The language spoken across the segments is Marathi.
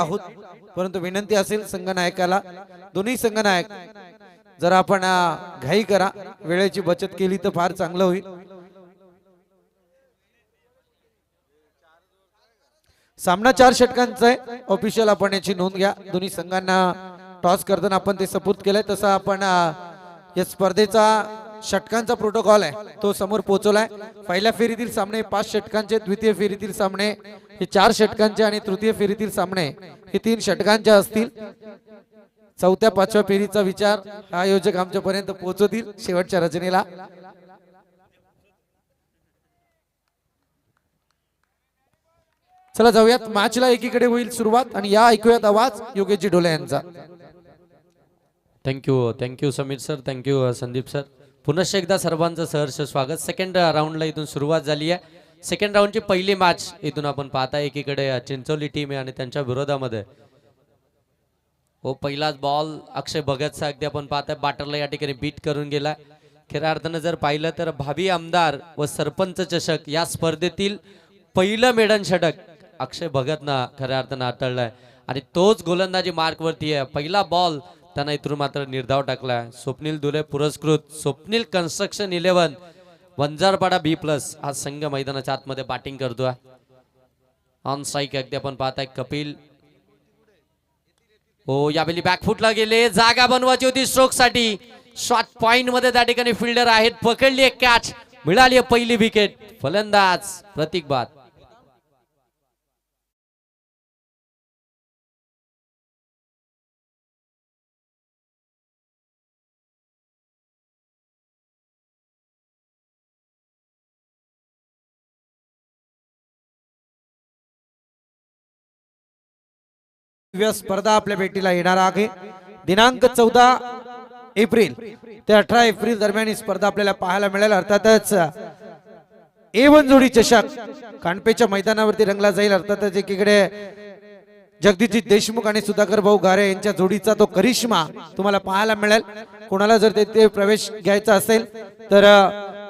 आहोत, परंतु विनंती असेल संघनायकाला, दोन्ही संघनायक जर आपण घाई करा, वेळेची बचत केली तर फार चांगलं होईल. सामना 4 षटकांचा आहे. ऑफिशियल आपण याची नोंद घ्या. दोन्ही संघांना टॉस करताना आपण ते सपोर्ट केलंय, तसं आपण या स्पर्धेचा षटकांचा प्रोटोकॉल आहे तो समोर पोहोचवलाय. पहिल्या फेरीतील सामने 5 षटकांचे, द्वितीय फेरीतील सामने हे 4 षटकांचे आणि तृतीय फेरीतील सामने हे 3 षटकांचे असतील. चौथ्या 5व्या फेरीचा विचार आयोजक आमच्यापर्यंत पोहोचवतील शेवटच्या रचनेला. चला जाऊयात, मॅचला एकीकडे होईल सुरुवात आणि या ऐकूयात आवाज योगेशजी ढोले यांचा. Thank you Sameer sir, thank you Sandeep sir. पुनश्च एकदा सर्वांचं सहर्ष स्वागत. सेकंड राऊंडला इथून सुरुवात झाली आहे. सेकंड राऊंडची पहिली मॅच इथून आपण पाहता. एकीकडे चिंचोली टीम आहे आणि त्यांच्या विरोधामध्ये पहिलाच बॉल अक्षय भगतचा अगदी आपण पाहताय बॅटरला या ठिकाणी बीट करून गेला. खऱ्या अर्थानं जर पाहिलं तर भावी आमदार व सरपंच चषक या स्पर्धेतील पहिलं मेडन षटक अक्षय भगतनं खऱ्या अर्थानं हाताळलाय आणि तोच गोलंदाजी मार्क वरती आहे. पहिला बॉल त्यांना इथून मात्र निर्धाव टाकलाय. स्वप्नील दुले पुरस्कृत स्वप्नील कन्स्ट्रक्शन 11 वंजारपाडा B+ हा संघ मैदानाच्या आतमध्ये बॅटिंग करतोय. ऑन स्ट्राईक अगदी आपण पाहताय कपिल. यावेळी बॅकफुटला गेले, जागा बनवायची होती स्ट्रोक साठी. शॉर्ट पॉइंट मध्ये त्या ठिकाणी फिल्डर आहेत, पकडली एक कॅच, मिळाली पहिली विकेट. फलंदाज प्रतीक बाद. स्पर्धा आपल्या भेटीला येणार आहे. दिनांक 14 एप्रिल ते 18 एप्रिल दरम्यान ही स्पर्धा आपल्याला पाहायला मिळेल. अर्थातच A1 जोडी चषक कानपेच्या मैदानावरती रंगला जाईल. अर्थातच एकीकडे जगदीशजी देशमुख आणि सुधाकर भाऊ गारे यांच्या जोडीचा तो करिश्मा तुम्हाला पाहायला मिळेल. कोणाला जर तेथे प्रवेश घ्यायचा असेल तर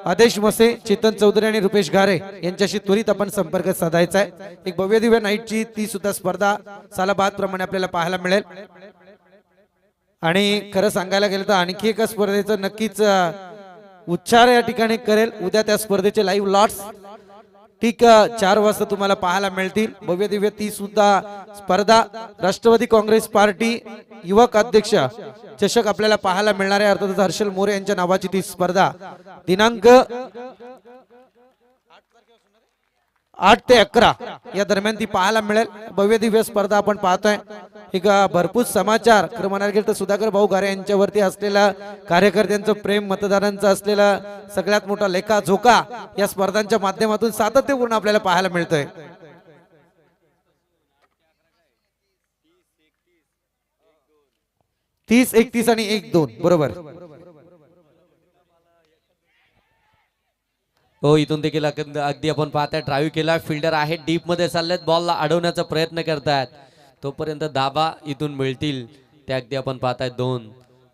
आदेश मसे, चेतन चौधरी आणि रुपेश गारे यांच्याशी त्वरित आपण संपर्क साधायचा आहे. एक भव्य दिव्य नाईटची ती सुद्धा स्पर्धा सालाबाद प्रमाणे आपल्याला पाहायला मिळेल. आणि खरं सांगायला गेलं तर आणखी एका स्पर्धेचं नक्कीच उच्चार या ठिकाणी करेल. उद्या त्या स्पर्धेचे लाईव्ह लॉट्स ठीक 4 वाजता तुम्हाला पाहायला मिळतील. भव्य दिव्य ती सुद्धा स्पर्धा राष्ट्रवादी काँग्रेस पार्टी युवक अध्यक्ष चषक आपल्याला पाहायला मिळणार आहे. अर्थातच हर्षल मोरे यांच्या नावाची ती स्पर्धा दिनांक 8 ते 11 या दरम्यान ती पाहायला मिळेल. भव्य दिव्य स्पर्धा आपण पाहतोय. एक भरपूर समाचार खरं म्हणायला गेलं तर सुधाकर भाऊ गारे यांच्यावरती असलेला कार्यकर्त्यांचं प्रेम, मतदारांचं असलेला सगळ्यात मोठा लेखा झोका या स्पर्धांच्या माध्यमातून सातत्यपूर्ण आपल्याला पाहायला मिळतोय. 30, 31 आणि 1-2 बरोबर. इथून देखील अगदी आपण पाहताय ड्राईव्ह केला. फिल्डर आहे डीप मध्ये चाललेत, बॉलला अडवण्याचा प्रयत्न करतायत. तोपर्यंत धाबा इथून मिळतील ते अगदी आपण पाहताय.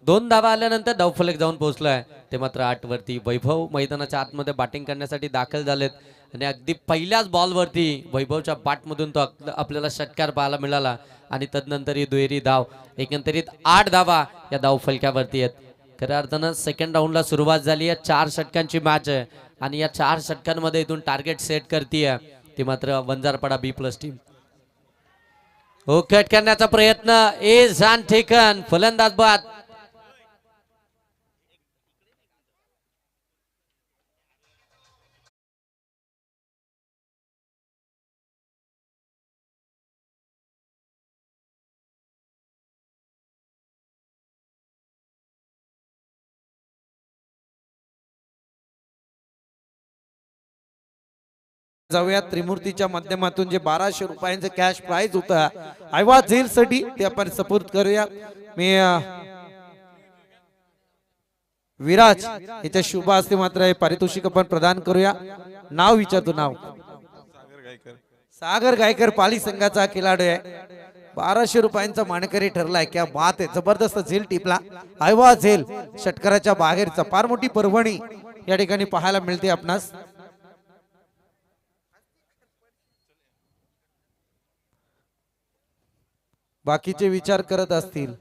दोन धाबा आल्यानंतर धावफलक जाऊन पोहोचलाय ते मात्र 8 वरती. वैभव मैदानाच्या आतमध्ये बॅटिंग करण्यासाठी दाखल झालेत आणि अगदी पहिल्याच बॉलवरती वैभवच्या बॅटमधून तो आपल्याला षटकार पाहायला मिळाला आणि तदनंतर ही दुहेरी धाव. एकंदरीत 8 धावा या धावफलक्यावरती आहेत. खऱ्या अर्थानं सेकंड राऊंडला सुरुवात झाली आहे. 4 षटकांची मॅच आहे आणि या 4 षटकांमध्ये इथून टार्गेट सेट करतीये ती मात्र वंजारपाडा B+ टीम. कट करण्याचा प्रयत्न इज अनटेकन. फलंदाज बाद. जाऊया त्रिमूर्तीच्या माध्यमातून जे 1200 रुपयांचं कॅश प्राइज होतं आयवा झेल साठी ते आपण सपोर्ट करूया. मी विराज याच्या शुभ हस्ते मात्र हे पारितोषिक आपण प्रदान करूया. नाव विचारतो. नाव सागर गायकर पाली संघाचा खेळाडू आहे. 1200 रुपयांचा मानकरी ठरलाय. क्या बात आहे. जबरदस्त झेल टिपला. आयवा झेल षटकाराच्या बाहेरचा फार मोठी पर्वणी या ठिकाणी पाहायला मिळते आपणास. बाकीचे विचार करत असतील,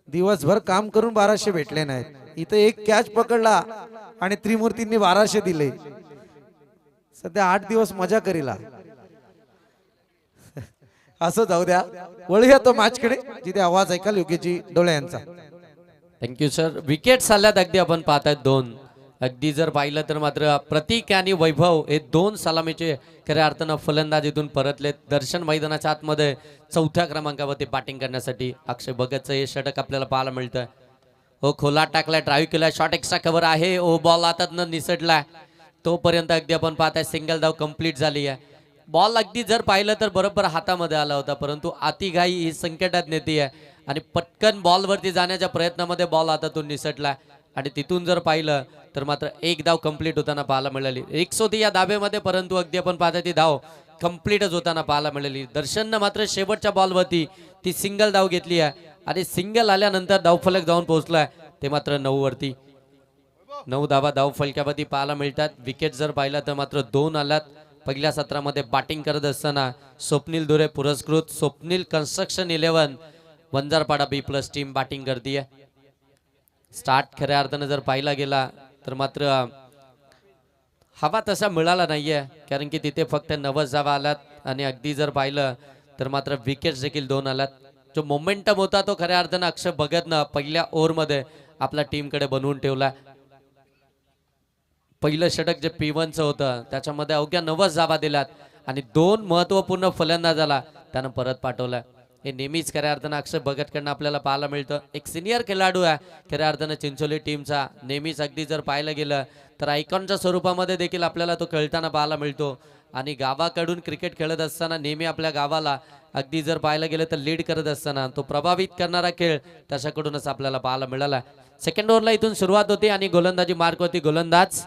दिवसभर काम करून 1200 भेटले नाहीत, इथं एक कॅच पकडला आणि त्रिमूर्तींनी 1200 दिले. सध्या 8 दिवस मजा करीला. असं जाऊ द्या, वळूया तो मॅचकडे जिथे आवाज ऐकाल योगेशजी डोळे यांचा. Thank you sir. विकेट्स आल्यात अगदी आपण पाहतायत 2. अगदी जर पाहिलं तर मात्र प्रतीक आणि वैभव हे 2 सलामीचे खऱ्या अर्थानं फलंदाजीतून परतलेत. दर्शन मैदानाच्या आतमध्ये 4थ्या क्रमांकावरती बॅटिंग करण्यासाठी अक्षय भगतचं हे षटक आपल्याला पाहायला मिळतंय. हो, खोला टाकलाय, ड्राईव्ह केलाय, शॉट एक्स्ट्रा कव्हर आहे. ओ बॉल हातातनं निसटलाय, तोपर्यंत अगदी आपण पाहताय सिंगल धाव कंप्लीट झाली आहे. बॉल अगदी जर पाहिलं तर बरोबर हातामध्ये आला होता, परंतु अतिघाई ही संकटात नेते आहे आणि पटकन बॉलवरती जाण्याच्या प्रयत्नामध्ये बॉल हातातून निसटला आणि तिथून जर पाहिलं तर मात्र एक धाव कंप्लीट होताना पाहायला मिळाली. 1 होती या धाब्यामध्ये, परंतु अगदी आपण पाहता ती धाव कंप्लीटच होताना पाहायला मिळाली. दर्शननं मात्र शेवटच्या बॉलवरती ती सिंगल धाव घेतली आहे आणि सिंगल आल्यानंतर धावफलक जाऊन पोहोचलाय ते मात्र 9 वरती. 9 धावा धावफलकावरती पाहायला मिळतात. विकेट जर पाहिला तर मात्र 2 आल्यात. पहिल्या सत्रामध्ये बॅटिंग करत असताना स्वप्नील दुरे पुरस्कृत Swapnil construction 11 Vanjarpada B+ team batting करते. स्टार्ट खऱ्या अर्थानं जर पाहिला गेला तर मात्र हवा तसा मिळाला नाहीये, कारण की तिथे फक्त 90 धावा आल्यात आणि अगदी जर पाहिलं तर मात्र विकेट्स देखील 2 आल्यात. जो मोमेंटम होता तो खऱ्या अर्थानं अक्षय भगतनं पहिल्या ओव्हरमध्ये आपल्या टीमकडे बनवून ठेवला. पहिलं षटक जे P1चं होतं त्याच्यामध्ये अवघ्या 90 धावा दिल्यात आणि 2 महत्वपूर्ण फलंदाजाला त्यानं परत पाठवलं. हे नेहमीच खऱ्या अर्थानं अक्षय भगतकडनं आपल्याला पाहायला मिळतं. एक सिनियर खेळाडू आहे खऱ्या अर्थानं चिंचोली टीमचा. नेहमीच अगदी जर पाहायला गेलं तर आयकॉनच्या स्वरूपामध्ये देखील आपल्याला तो खेळताना पाहायला मिळतो आणि गावाकडून क्रिकेट खेळत असताना नेहमी आपल्या गावाला अगदी जर पाहायला गेलं तर लीड करत असताना तो प्रभावित करणारा खेळ त्याच्याकडूनच आपल्याला पाहायला मिळाला. सेकंड ओव्हरला इथून सुरुवात होती आणि गोलंदाजी मार्क होती. गोलंदाज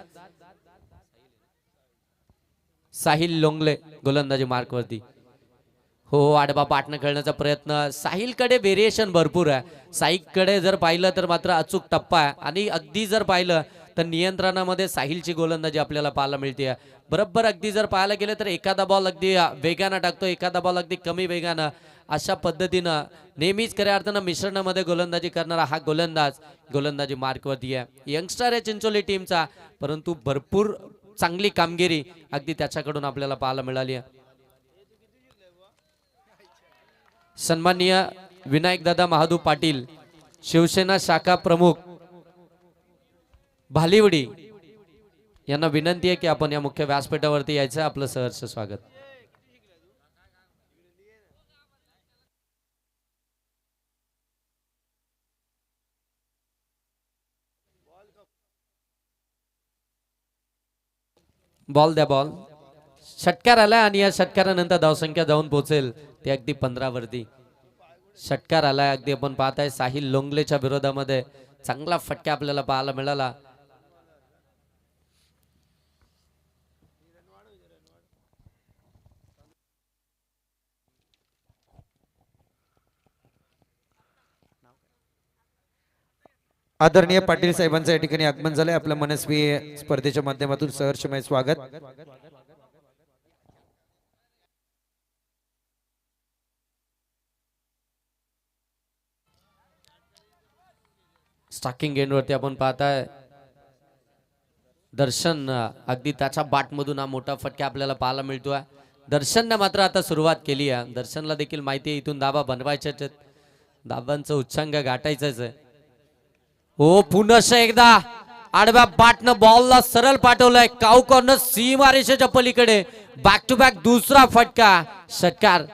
साहिल लोंगले गोलंदाजी मार्क वरती. हो, आडबा पाटणं खेळण्याचा प्रयत्न. साहिलकडे व्हेरिएशन भरपूर आहे. साहिलकडे जर पाहिलं तर मात्र अचूक टप्पा आहे आणि अगदी जर पाहिलं तर नियंत्रणामध्ये साहिलची गोलंदाजी आपल्याला पाहायला मिळते. बरोबर अगदी जर पाहायला गेलं तर एखादा बॉल अगदी वेगानं टाकतो, एखादा बॉल अगदी कमी वेगानं, अशा पद्धतीनं नेहमीच खऱ्या अर्थानं मिश्रणामध्ये गोलंदाजी करणारा हा गोलंदाज गोलंदाजी मार्कवरती आहे. यंगस्टर आहे चिंचोली टीमचा, परंतु भरपूर चांगली कामगिरी अगदी त्याच्याकडून आपल्याला पाहायला मिळाली आहे. सन्माननीय विनायक दादा महादू पाटील शिवसेना शाखा प्रमुख भालिवडी यांना विनंती आहे की आपण या मुख्य व्यासपीठावरती यायचं. आपलं सहर्ष स्वागत. बॉल द्या, बॉल. षटकार आलाय आणि या षटकारानंतर धावसंख्या जाऊन पोहोचेल ते अगदी 15 वरती. षटकार आलाय, अगदी आपण पाहताय साहिल लोंगलेच्या विरोधामध्ये चांगला फटका आपल्याला पाहायला मिळाला. आदरणीय पाटील साहेबांचं या ठिकाणी आगमन झालंय. आपल्या मनस्वी स्पर्धेच्या माध्यमातून सहर्षमय स्वागत. स्टार्किंग एंडवरती आपण पाहताय दर्शन अगदी त्याच्या बाटमधून हा मोठा फटका आपल्याला पाहायला मिळतोय. दर्शनने मात्र आता सुरुवात केली आहे. दर्शनला देखील माहिती आहे इथून धाबा बनवायच्याच आहेत, धाबांचं उच्चांक गाठायचंच आहे. हो, पुनश्च एकदा आडव्या बाटनं बॉलला सरळ पाठवलंय काऊ कॉर्नर सीमारेषेच्या पलीकडे. बॅक टू बॅक दुसरा फटका. षटकार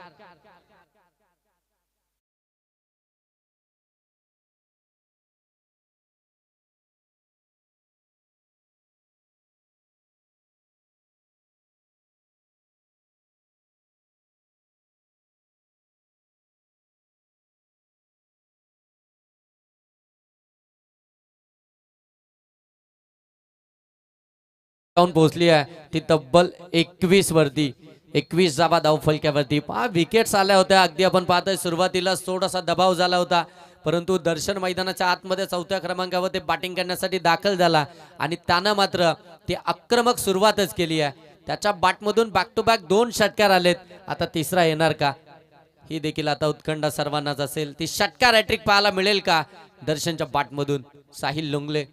जाऊन पोहोचली आहे ती तब्बल 21 वरती. 21 धावा धावफलक्यावरती. 5 विकेट्स आल्या होत्या. अगदी आपण पाहतोय सुरुवातीला थोडासा दबाव झाला होता, परंतु दर्शन मैदानाच्या आतमध्ये 4थ्या क्रमांकावर ते बॅटिंग करण्यासाठी दाखल झाला आणि त्यानं मात्र ती आक्रमक सुरुवातच केली आहे. त्याच्या बॅटमधून बॅक टू बॅक 2 षटकार आलेत. आता तिसरा येणार का? ही देखील आता उत्कंठा सर्वांनाच असेल. ती षटकार हॅट्रिक पाहायला मिळेल का दर्शनच्या बॅटमधून? साहिल लोंगले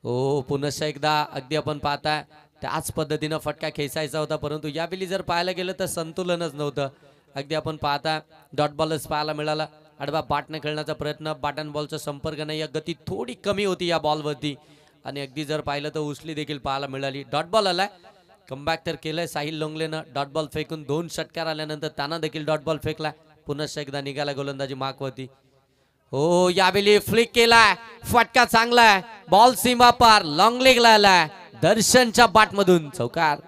हो पुन्हा एकदा अगदी आपण पाहताय त्याच पद्धतीनं फटका खेचायचा होता, परंतु यावेळी जर पाहायला गेलं तर संतुलनच नव्हतं. अगदी आपण पाहता डॉट बॉलच पाहायला मिळाला. आडवा बॅटने खेळण्याचा प्रयत्न, बॅट अँड बॉलचा संपर्क नाही, या गती थोडी कमी होती या बॉलवरती आणि अगदी जर पाहिलं तर उचली देखील पाहायला मिळाली. डॉट बॉल आलाय, कमबॅक तर केलंय साहिल लोंगलेनं. डॉट बॉल फेकून 2 षटकार आल्यानंतर त्यांना देखील डॉट बॉल फेकला. पुन्हा एकदा निघाला गोलंदाजी मार्कवरती. हो यावेळी फ्लिक केलाय, फटका चांगलाय, बॉल सीमा पार, लॉंग लेगला आलाय दर्शनच्या बॅटमधून चौकार.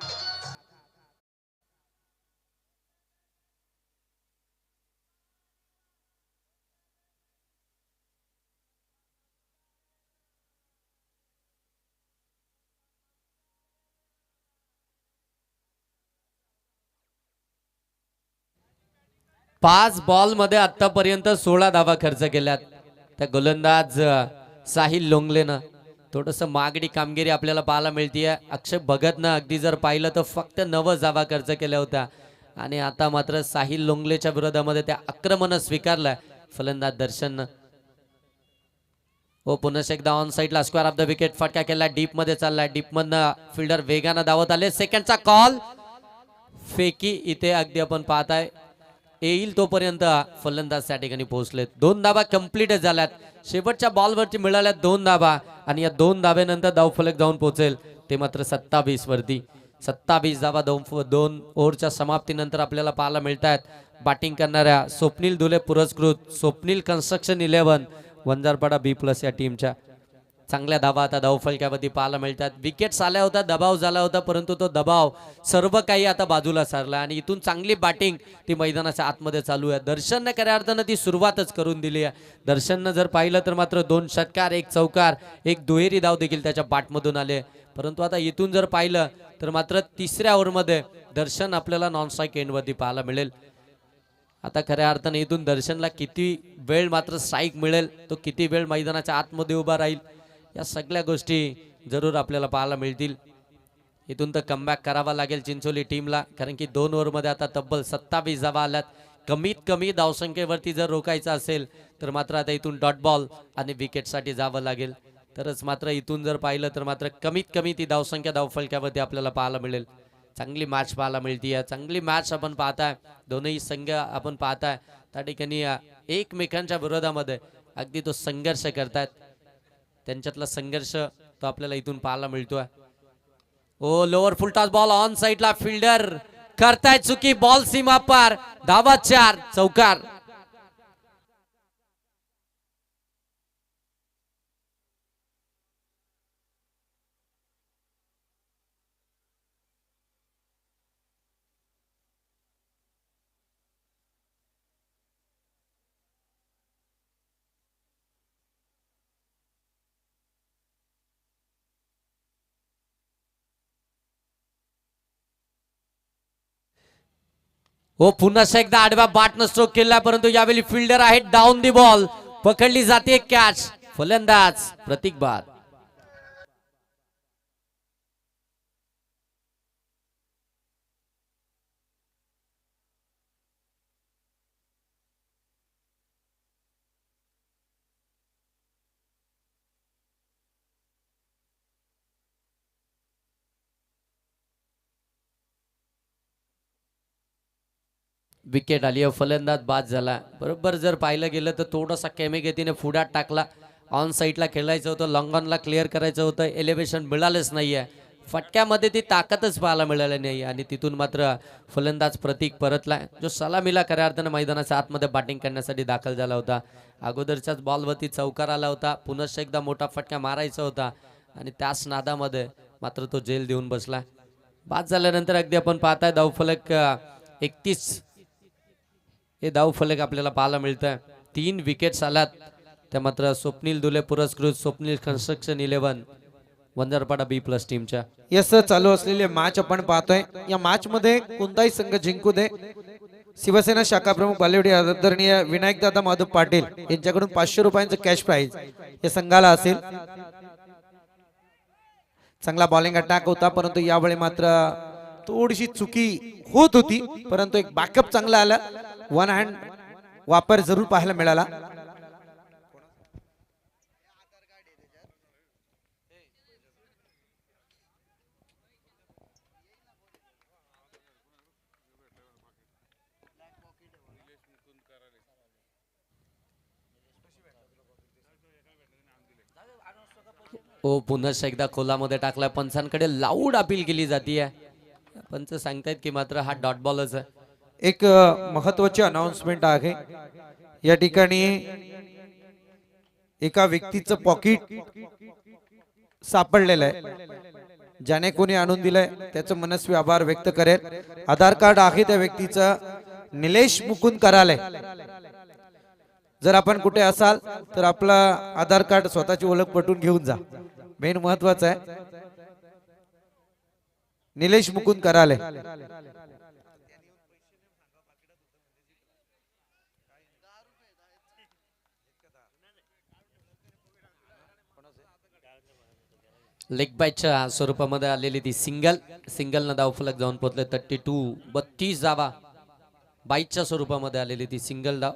पाच बॉल मध्ये आतापर्यंत 16 धावा खर्च केल्यात त्या गोलंदाज साहिल लोंगलेनं. थोडस मागडी कामगिरी आपल्याला पाहायला मिळतीये. अक्षय भगतनं अगदी जर पाहिलं तर फक्त 9 धावा खर्च केल्या होत्या आणि आता मात्र साहिल लोंगलेच्या विरोधामध्ये त्या आक्रमण स्वीकारलंय फलंदाज दर्शननं. हो पुन्हा एकदा ऑन साइडला स्क्वेअर ऑफ द विकेट फटका केला, डीप मध्ये चाललाय, डीप मधनं फिल्डर वेगानं धावत आले. सेकंडचा कॉल फेकी इथे अगदी आपण पाहताय येईल तोपर्यंत फलंदाज त्या ठिकाणी पोहोचलेत. 2 धाबा कंप्लीट झाल्यात. शेवटच्या बॉलवरती मिळाल्यात 2 धाबा आणि या 2 धाब्यानंतर धावफलक जाऊन पोहोचेल ते मात्र 27 वरती. 27 धाबा 2 ओव्हरच्या समाप्तीनंतर आपल्याला पाहायला मिळत आहेत. बॅटिंग करणाऱ्या स्वप्नील दुले पुरस्कृत स्वप्नील कन्स्ट्रक्शन 11 वंजारपाडा B+ या टीमच्या चांगल्या धाबा आता धावफलक्यावरती पाहायला मिळतात. विकेट्स आल्या होत्या, दबाव झाला होता, परंतु तो दबाव सर्व काही आता बाजूला सारला आणि इथून चांगली बॅटिंग ती मैदानाच्या आतमध्ये चालू आहे. दर्शनने खऱ्या अर्थानं ती सुरुवातच करून दिली आहे. दर्शननं जर पाहिलं तर मात्र 2 षटकार, 1 चौकार, 1 दुहेरी धाव देखील त्याच्या बॅटमधून आले. परंतु आता इथून जर पाहिलं तर मात्र तिसऱ्या ओव्हरमध्ये दर्शन आपल्याला नॉन स्ट्राईक एंडवरती पाहायला मिळेल. आता खऱ्या अर्थाने इथून दर्शनला किती वेळ मात्र स्ट्राईक मिळेल, तो किती वेळ मैदानाच्या आतमध्ये उभा राहील, या सगळ्या गोष्टी जरूर आपल्याला पाहायला मिळतील. इथून तर कमबॅक करावा लागेल चिंचोली टीमला, कारण की 2 ओव्हरमध्ये आता तब्बल 27 धावा आल्यात. कमीत कमी धावसंख्येवरती जर रोखायचं असेल तर मात्र आता इथून डॉट बॉल आणि विकेटसाठी जावं लागेल, तरच मात्र इथून जर पाहिलं तर मात्र कमीत कमी ती धावसंख्या धावफलक्यावरती आपल्याला पाहायला मिळेल. चांगली मॅच पाहायला मिळते. चांगली मॅच आपण पाहताय, दोनही संघ आपण पाहताय त्या ठिकाणी एकमेकांच्या विरोधामध्ये अगदी तो संघर्ष करतायत. त्यांच्यातला संघर्ष तो आपल्याला इथून पाहायला मिळतोय. ओ lower full toss ball on साइडला, फिल्डर करताय चुकी, बॉल सीमा पार, धावा 4 चौकार. हो पुन्हा एकदा आडव्या बॅटनं स्ट्रोक केला, परंतु यावेळी फिल्डर आहे डाऊन दी बॉल, पकडली जाते कॅच. फलंदाज प्रतीक बाद. विकेट आली, फलंदाज बाद झाला. बरोबर जर पाहिलं गेलं तर थोडासा केमेगतीने फुडात टाकला. ऑन साईडला खेळायचं होतं, लॉंग ऑनला क्लिअर करायचं होतं, एलिव्हेशन मिळालंच नाहीये. फटक्यामध्ये ती ताकदच पाहायला मिळाली नाही आणि तिथून मात्र फलंदाज प्रतीक परतला, जो सलामीला खऱ्या अर्थानं मैदानाच्या आतमध्ये बॅटिंग करण्यासाठी दाखल झाला होता. अगोदरच्याच बॉलवरती चौकार आला होता, पुन्हा एकदा मोठा फटका मारायचा होता आणि त्याच नादामध्ये मात्र तो जेल देऊन बसला. बाद झाल्यानंतर अगदी आपण पाहताय धावफलक 31 हे धावफलक आपल्याला पाहायला मिळतंय. 3 विकेट्स आल्यात, त्या मात्र स्वप्नील दुले पुरस्कृत स्वप्नील कन्स्ट्रक्शन 11 वंजारपाडा B+ टीमच्या. यस चालू असलेले मॅच आपण पाहतोय. या मॅच मध्ये कोणताही संघ जिंकू दे, शिवसेना शाखा प्रमुख बालेवाडी आदरणीय विनायक दादा माधव पाटील यांच्याकडून 500 रुपयांचं कॅश प्राइज या संघाला असेल. चांगला बॉलिंग अटॅक होता, परंतु यावेळी मात्र थोडीशी चुकी होत होती, परंतु एक बॅकअप चांगला आला. वन हँड वापर जरूर पाहायला मिळाला. ओ पुन्हा एकदा खोलामध्ये टाकलाय. पंचांकडे लाऊड अपील केली जाते. पंच सांगतायत की मात्र हा डॉट बॉलच आहे. एक महत्वाची अनाउन्समेंट आहे. या ठिकाणी एका व्यक्तीचं पॉकेट सापडलेलं आहे. ज्याने कोणी आणून दिलंय त्याचं मनस्वी आभार व्यक्त करेल. आधार कार्ड आहे त्या व्यक्तीचं, निलेश मुकुंद कराले. जर आपण कुठे असाल तर आपला आधार कार्ड स्वतःची ओळख पटवून घेऊन जा. मेन महत्वाचं आहे. निलेश मुकुंद कराले. लेग बायच्या स्वरूपामध्ये आलेली ती सिंगल न धावफलक जाऊन पोहोचले. 32 धावा बाईच्या स्वरूपामध्ये आलेली ती सिंगल धाव.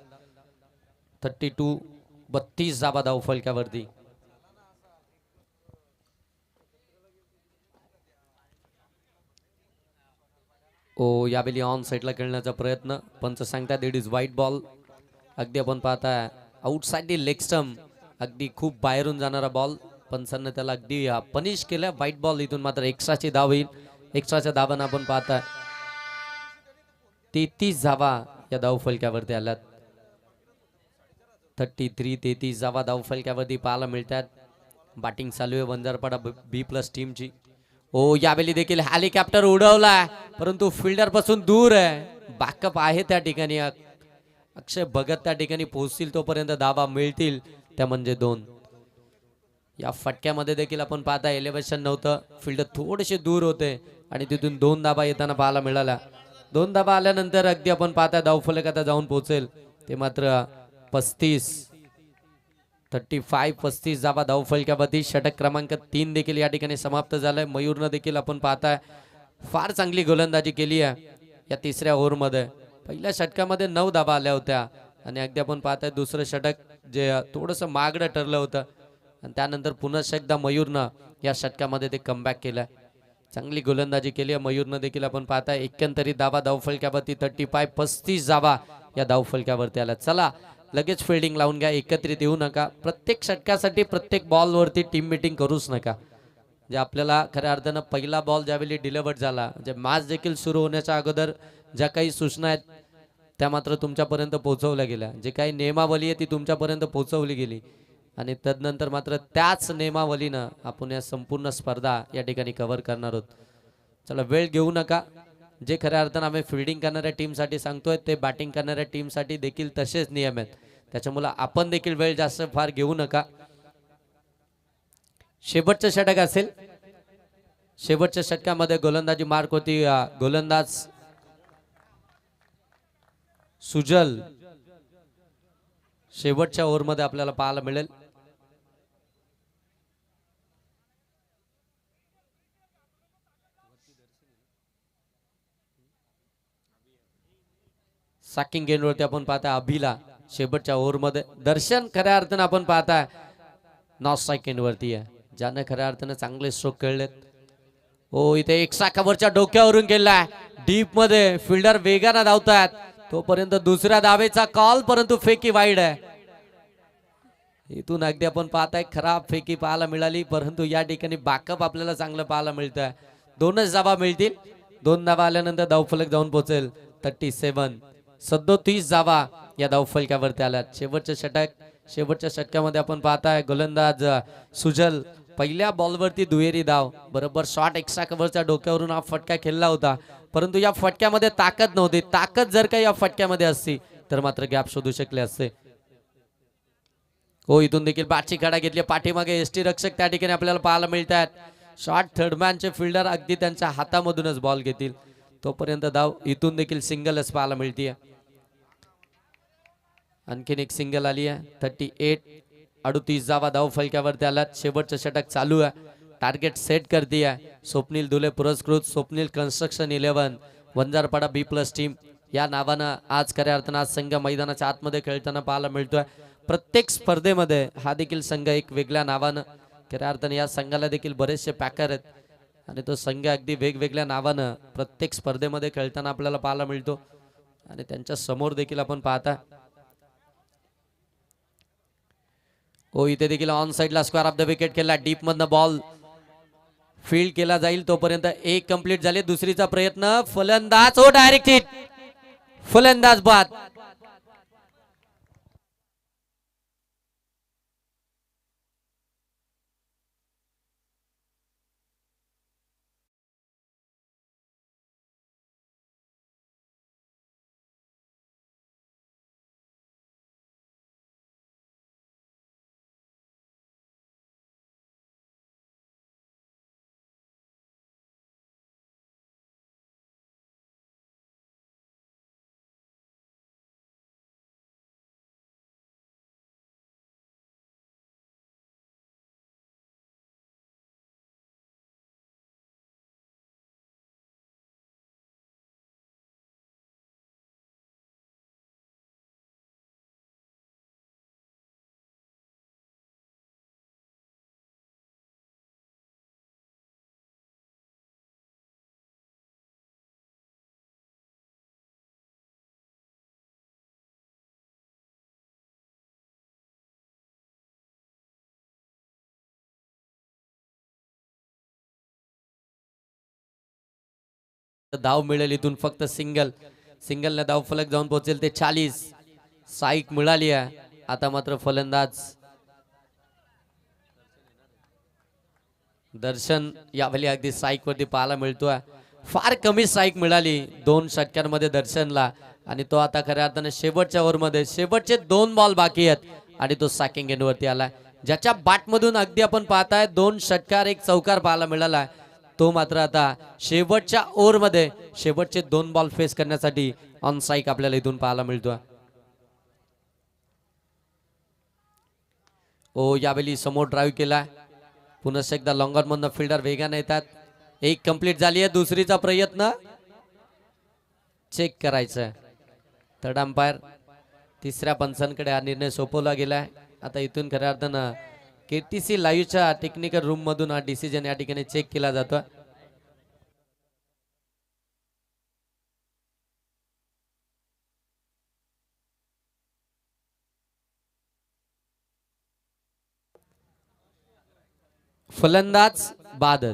32 धावा धावफलकावरती. ओ यावेळी ऑन साईडला खेळण्याचा प्रयत्न. पंच सांगतात इट इज व्हाईट बॉल. अगदी आपण पाहताय आउटसाइड लेग स्टंप, अगदी खूप बाहेरून जाणारा बॉल. पंचांना त्याला अगदी पनिश केलं. White ball. इथून मात्र एक्स्ट्राची धाव येईल. एक्स्ट्राच्या धावांना आपण पाहताय 33 धावा या धावफलकावरती आल्यात. 33 धावा धावफलकावरती पाहायला मिळतात. बॅटिंग चालू आहे वंजारपाडा B+ टीमची. ओ यावेळी देखील हेलिकॉप्टर उडवलाय, परंतु फिल्डर पासून दूर आहे. बॅकअप आहे त्या ठिकाणी. अक्षय भगत त्या ठिकाणी पोहोचतील तोपर्यंत धावा मिळतील त्या म्हणजे 2. या फटक्यामध्ये देखील आपण पाहता एलिव्हेशन नव्हतं. फिल्डर थोडेसे दूर होते आणि तिथून 2 धावा येताना पाहायला मिळाल्या. 2 धावा आल्यानंतर अगदी आपण पाहता धावफलक आता जाऊन पोहोचेल ते मात्र 35 धावा धावफलकावरती. षटक क्रमांक 3 देखील या ठिकाणी समाप्त झालाय. मयूरनं देखील आपण पाहताय फार चांगली गोलंदाजी केली आहे या 3ऱ्या ओव्हरमध्ये. पहिल्या षटकामध्ये 9 धावा आल्या होत्या आणि अगदी आपण पाहताय दुसरं षटक जे थोडंसं मागडं ठरलं होतं आणि त्यानंतर पुन्हा एकदा मयूरनं या षटकामध्ये ते कमबॅक केलंय. चांगली गोलंदाजी केली आहे मयूरनं देखील. आपण पाहताय 71 धावा धावफलकावरती. 35 धावा या धावफलकावरती आल्या. चला लगेच फिल्डिंग लावून घ्या. एकत्रित येऊ नका. प्रत्येक षटकासाठी प्रत्येक बॉलवरती टीम मीटिंग करूच नका. जे आपल्याला खऱ्या अर्थानं पहिला बॉल ज्यावेळी डिलिव्हर्ड झाला, म्हणजे मॅच देखील सुरू होण्याच्या अगोदर ज्या काही सूचना आहेत त्या मात्र तुमच्यापर्यंत पोहोचवल्या गेल्या. जे काही नियमावली आहे ती तुमच्यापर्यंत पोहोचवली गेली आणि तदनंतर मात्र त्याच नियमावलीनं आपण या संपूर्ण स्पर्धा या ठिकाणी कव्हर करणार आहोत. चला वेळ घेऊ नका. जे खऱ्या अर्थानं आम्ही फिल्डिंग करणाऱ्या टीमसाठी सांगतोय ते बॅटिंग करणाऱ्या टीमसाठी देखील तसेच नियम आहेत. त्याच्यामुळे आपण देखील वेळ जास्त फार घेऊ नका. शेवटचं षटक असेल. शेवटच्या षटकामध्ये गोलंदाजी मार्क होती गोलंदाज सुजल. शेवटच्या ओव्हरमध्ये आपल्याला पाहायला मिळेल. साकिंग गेंडवरती आपण पाहताय अभिला शेवटच्या ओव्हरमध्ये. दर्शन खऱ्या अर्थानं आपण पाहताय नॉट स्ट्राईक गेंडवरती आहे, ज्याने खऱ्या अर्थानं चांगले स्ट्रोक खेळलेत. ओ इथे एक्स्ट्रा कव्हरच्या डोक्यावरून केलाय. डीप मध्ये फिल्डर वेगाने धावतात तोपर्यंत दुसऱ्या धावेचा कॉल, परंतु फेकी वाईड आहे. इथून अगदी आपण पाहताय खराब फेकी पाहायला मिळाली, परंतु या ठिकाणी बॅकअप आपल्याला चांगलं पाहायला मिळतंय. 2च धावा मिळतील. 2 धावा आल्यानंतर धावफलक जाऊन पोहोचेल. 37 धावा या धावफलकावरती आल्यात. शेवटच्या षटकामध्ये आपण पाहताय गोलंदाज सुजल पहिल्या बॉलवरती दुहेरी धाव. बरोबर शॉट एक्स्ट्रा कव्हरच्या डोक्यावरून हा फटका खेळला होता, परंतु या फटक्यामध्ये ताकद नव्हती. ताकद जर का या फटक्यामध्ये असती तर मात्र गॅप शोधू शकले असते. हो इथून देखील बॅटची कडा घेतली. पाठीमागे एसटी रक्षक त्या ठिकाणी आपल्याला पाहायला मिळतात. शॉट थर्डमॅनचे फिल्डर अगदी त्यांच्या हातामधूनच बॉल घेतील तोपर्यंत धाव. इथून देखील सिंगलच पाहायला मिळते. आणखीन एक सिंगल आली आहे. 38 धावा धाव फलक्यावरती आलात. शेवटचं षटक चालू आहे. टार्गेट सेट कर दिया है. स्वप्नील दुले पुरस्कृत Swapnil construction 11 Vanjarpada B+ team या नावानं आज खऱ्या अर्थानं आज संघ मैदानाच्या आतमध्ये खेळताना पाहायला मिळतोय. प्रत्येक स्पर्धेमध्ये हा देखील संघ एक वेगळ्या नावानं, खऱ्या अर्थानं या संघाला देखील बरेचसे पॅकर आहेत आणि तो संघ अगदी वेगवेगळ्या नावानं प्रत्येक स्पर्धेमध्ये खेळताना आपल्याला पाहायला मिळतो. आणि त्यांच्या समोर देखील आपण पाहता इथे देखील ऑन साइडला स्क्वेअर ऑफ द विकेट केला. डीप मधनं बॉल फील्ड केला जाईल तोपर्यंत एक कंप्लीट झाले. दुसरीचा प्रयत्न फलंदाज डायरेक्ट हिट, फलंदाज बाद. धाव मिळेल इथून फक्त सिंगलने धाव फलक जाऊन पोहोचेल ते 40. साईक मिळाली आहे. आता मात्र फलंदाज दर्शन यावेळी अगदी साईक वरती पाहायला मिळतोय. फार कमी साईक मिळाली 2 षटकांमध्ये दर्शनला आणि तो आता खऱ्या अर्थाने शेवटच्या ओव्हरमध्ये शेवटचे 2 बॉल बाकी आहेत आणि तो सॅकिंग एंड वरती आला. ज्याच्या बॅटमधून अगदी आपण पाहताय 2 षटकार 1 चौकार पाहायला मिळाला. तो मात्र आता शेवटच्या ओव्हरमध्ये शेवटचे 2 बॉल फेस करण्यासाठी ऑन साईक आपल्याला इथून पाहायला मिळतोय. यावेळी समोर ड्राईव्ह केला. पुन्हा एकदा लॉंगर मधनं फिल्डर वेगाने येतात. एक कंप्लीट झाली आहे. दुसरीचा प्रयत्न चेक करायचा. थर्ड अंपायर तिसऱ्या पंचांकडे हा निर्णय सोपवला गेलाय. आता इथून खऱ्या अर्थानं KTC लाईव्हच्या टेक्निकल रूम मधून हा डिसिजन या ठिकाणी चेक केला जातो. फलंदाज बाद.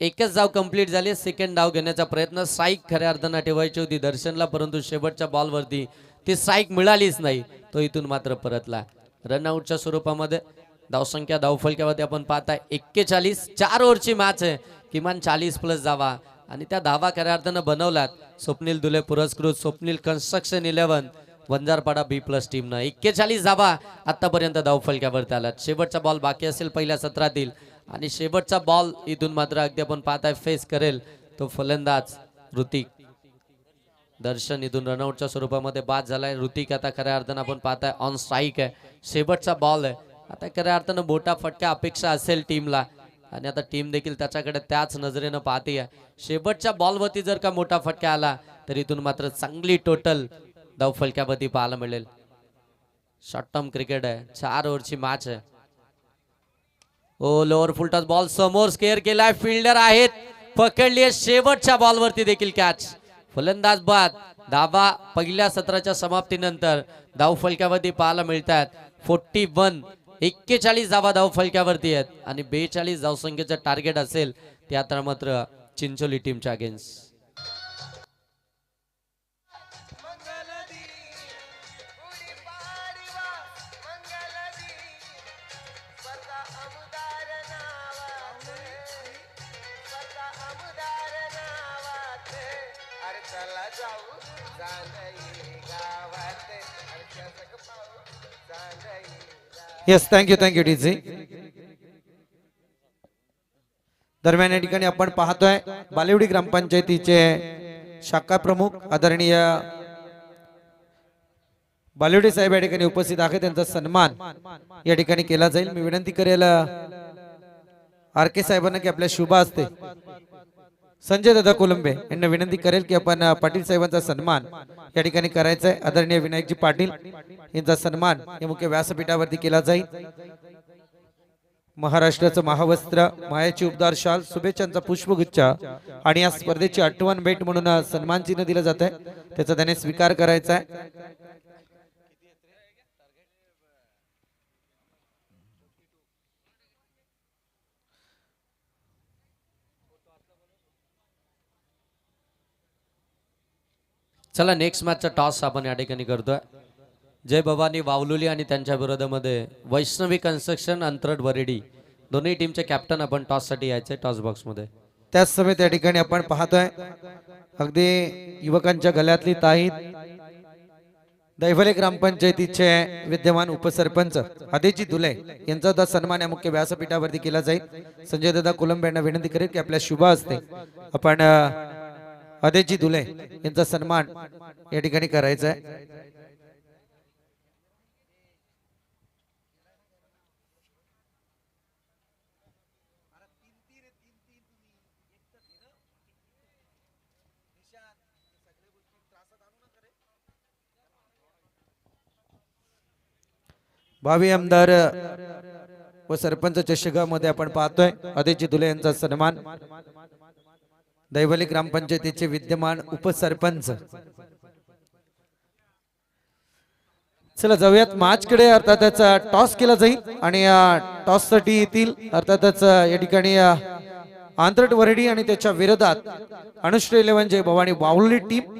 एकच धाव कंप्लीट झाली. सेकंड धाव घेण्याचा प्रयत्न साईक खऱ्या अर्थानं ठेवायची होती दर्शनला, परंतु शेवटच्या बॉलवरती ती साईक मिळालीच नाही. तो इथून मात्र परतला. रनआउटच्या स्वरूपामध्ये धावसंख्या धावफलक्यावरती आपण पाहताय 41. 4 ओव्हरची मॅच आहे. किमान 40+ धावा आणि त्या धावा खऱ्या अर्थानं बनवल्यात स्वप्नील दुले पुरस्कृत स्वप्नील कन्स्ट्रक्शन 11 वंजारपाडा B+ टीमनं. 41 धावा आतापर्यंत धावफलक्यावरती आल्यात. शेवटचा बॉल बाकी असेल पहिल्या सत्रातील आणि शेवटचा बॉल इथून मात्र अगदी आपण पाहताय फेस करेल तो फलंदाज ऋतिक. दर्शन इथून रनआउटच्या स्वरूपामध्ये बाद झालाय. ऋतिक आता खऱ्या अर्थानं आपण पाहताय ऑन स्ट्राईक आहे. शेवटचा बॉल आहे. आता खऱ्या अर्थानं मोठा फटका अपेक्षा असेल टीमला आणि आता टीम देखील त्याच्याकडे त्याच नजरेनं पाहते आहे. शेवटच्या बॉलवरती जर का मोठा फटका आला तर इथून मात्र चांगली टोटल धावफलक्यावरती पाहायला मिळेल. शॉर्ट टर्म क्रिकेट आहे. 4 ओव्हरची मॅच आहे. लोअर फुलटॉस बॉल समोर स्केअर केलाय. फिल्डर आहेत, पकडली. शेवटच्या बॉलवरती देखील कॅच. फलंदाज बाद. धावा पहिल्या सत्राच्या समाप्तीनंतर धावफलक्यावरती पाहायला मिळतात 41. 41 धावा धावफलक्यावरती आहेत आणि 42 धावसंख्येचं टार्गेट असेल ते आता मात्र चिंचोली टीमच्या अगेन्स्ट. Yes, thank you DJ. दरम्यान या ठिकाणी आपण पाहतोय बालेवडी ग्रामपंचायतीचे शाखा प्रमुख आदरणीय बालेवडी साहेब या ठिकाणी उपस्थित आहेत. त्यांचा सन्मान या ठिकाणी केला जाईल. मी विनंती करेल आर के साहेबांना की आपल्या शुभ असते संजय दादा कोलंबे यांना विनंती करेल की आपण पाटील साहेबांचा सन्मान या ठिकाणी करायचा आहे। आदरणीय विनायकजी पाटील यांचा सन्मान या मुख्य व्यासपीठावरती केला जाईल। महाराष्ट्राचं महावस्त्र मायाची उबदार शाल शुभेच्छांचा पुष्पगुच्छ आणि या स्पर्धेची आठवण भेट म्हणून सन्मान चिन्ह दिलं जात आहे त्याचा त्याने स्वीकार करायचा आहे। चला नेक्स्ट मॅचचा टॉस आपण या ठिकाणी करतोय। जय भवानी वावलुली आणि त्यांच्या विरोधामध्ये वैष्णवी कन्स्ट्रक्शन अंतरट वरेडी दोन्ही टीमचे कॅप्टन आपण टॉस साठी यायचे टॉस बॉक्स मध्ये। त्याच समय त्या ठिकाणी आपण पाहतोय अगदी युवकांच्या गळ्यातली ताईत दैवले ग्रामपंचायतीचे विद्यमान उपसरपंच आदेजी दुले यांचा दा सन्मान या मुख्य व्यासपीठावरती केला जाईल। संजय दादा कोलंबे यांना विनंती करेल की आपल्या शुभ असते आपण आदेजी दुले यांचा सन्मान या ठिकाणी करायचा आहे। भावी आमदार व सरपंच चषकामध्ये आपण पाहतोय आदेजी दुले यांचा सन्मान दैवली ग्रामपंचायतीचे विद्यमान उपसरपंच। चला जाऊयात मॅच कडे। अर्थातच टॉस केला जाईल आणि या टॉस साठी येतील अर्थातच या ठिकाणी आंतरट वरडी आणि त्याच्या विरोधात अनुश्री 11 जय भवानी वावली टीम।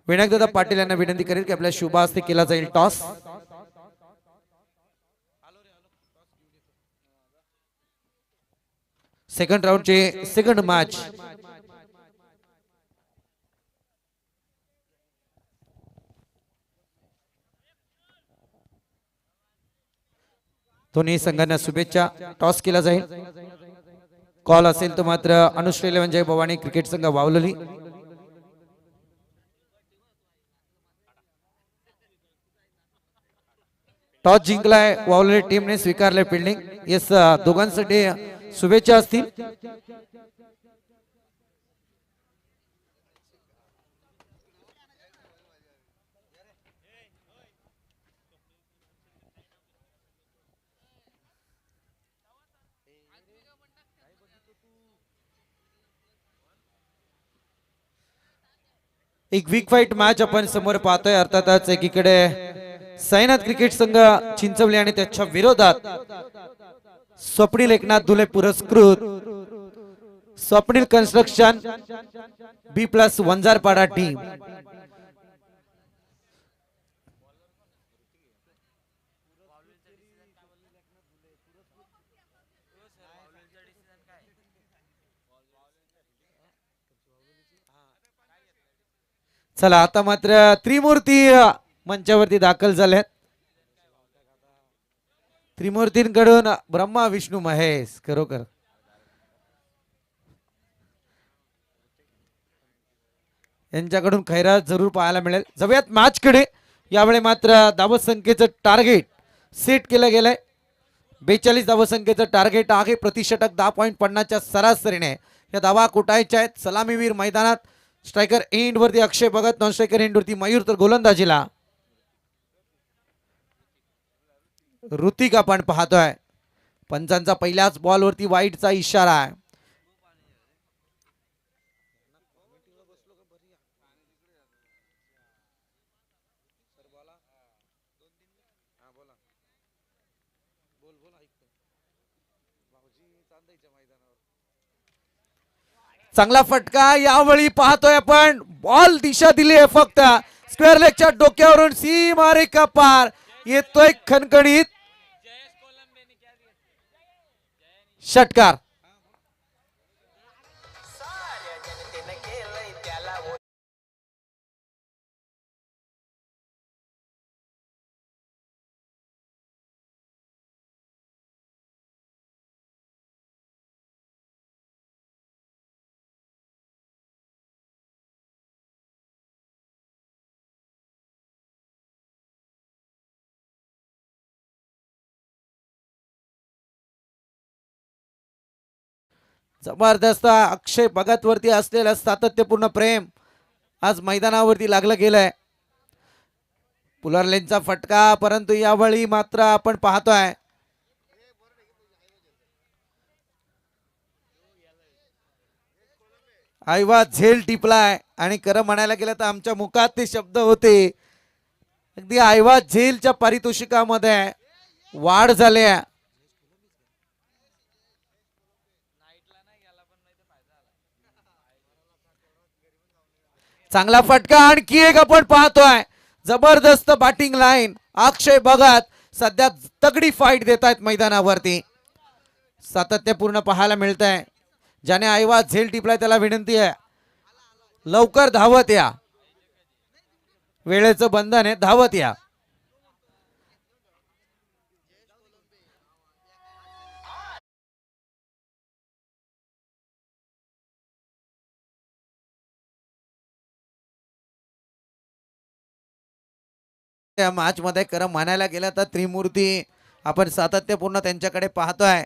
विनायकदादा पाटील यांना विनंती करेल की आपल्या शुभ हस्ते केला जाईल टॉस। सेकंड राउंड चे सेकंड मॅच दोन्ही संघांना शुभेच्छा। टॉस केला जाईल कॉल असेल तर मात्र अनुश्री 11 जय भवानी क्रिकेट संघ वावलली। टॉस जिंकलाय वावलली टीमने स्वीकारले फिल्डिंग। येस दोघांसाठी शुभेच्छा असतील। एक वीक फाईट मॅच आपण समोर पाहतोय। अर्थातच एकीकडे साईनाथ क्रिकेट संघ चिंचवली आणि त्याच्या विरोधात स्वप्नील एकनाथ दुले पुरस्कृत Swapnil construction B+ Vanjarpada team. चला आता मात्र त्रिमूर्ती मंचावरती दाखल झालेत। त्रिमूर्तींकडून ब्रह्मा विष्णू महेश खरोखर यांच्याकडून खैरात जरूर पाहायला मिळेल। जाऊयात मॅच कडे। यावेळी मात्र धाव संख्येचं टार्गेट सेट केलं गेलंय। 42 धाव संख्येचं टार्गेट आहे। प्रतिषटक 10.50 च्या सरासरीने या धावा कुटायच्या आहेत। सलामीवीर मैदानात स्ट्रायकर एंड वरती अक्षय भगत नॉन स्ट्रायकर एंड वरती मयूर तर गोलंदाजीला ऋतिक आपण पाहतोय। पंचांचा पहिल्याच बॉल वरती वाईटचा इशारा आहे। चांगला फटका यावेळी पाहतोय आपण। बॉल दिशा दिली आहे फक्त स्क्वेअर लेगच्या डोक्यावरून सीमारेखा पार येतोय खणखणीत षटकार। जबरदस्त अक्षय भगत वरती असलेलं सातत्यपूर्ण प्रेम आज मैदानावरती लागलं गेलंय. पुलरलेनचा फटका, परंतु यावेळी मात्र आपण पाहतोय आईवा झेल टिपलाय. आणि खरं म्हणायला गेलं तर आमच्या मुखात ते शब्द होते, अगदी आईवा झेलच्या पारितोषिकामध्ये वाढ झाल्या. चांगला फटका, आणखी एक आपण पाहतोय जबरदस्त बॅटिंग लाईन. अक्षय भगत सध्या तगडी फाईट देत आहेत मैदानावरती, सातत्यपूर्ण पाहायला मिळत आहे. ज्याने आईवा झेल टिपलाय त्याला विनंती आहे लवकर धावत या, वेळेचं बंधन आहे, धावत या. त्या मॅच मध्ये खरं म्हणायला गेलं तर त्रिमूर्ती आपण सातत्यपूर्ण त्यांच्याकडे पाहतोय.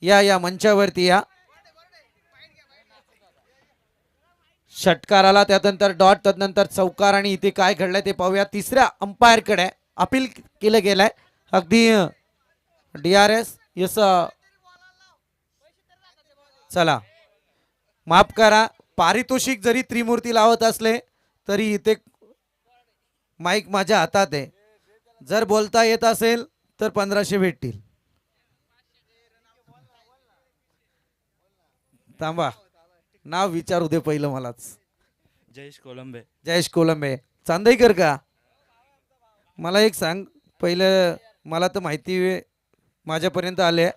या मंचावरती या. षटकाराला त्यानंतर डॉट, त्यानंतर चौकार, आणि इथे काय घडलंय ते पाहूया. तिसऱ्या अंपायर कडे अपील केलं गेलंय. अगदी DRS यस, चला माफ करा, पारितोषिक जरी त्रिमूर्ती लावत असले तरी इथे माईक माझ्या हातात आहे. जर बोलता येत असेल तर 1500 भेटतील. थांबा, नाव विचारू दे पहिलं मलाच. जयेश कोलंबे. जयेश कोलंबे. चांदेकर का? मला एक सांग पहिलं, मला तर माहिती माझ्यापर्यंत आले,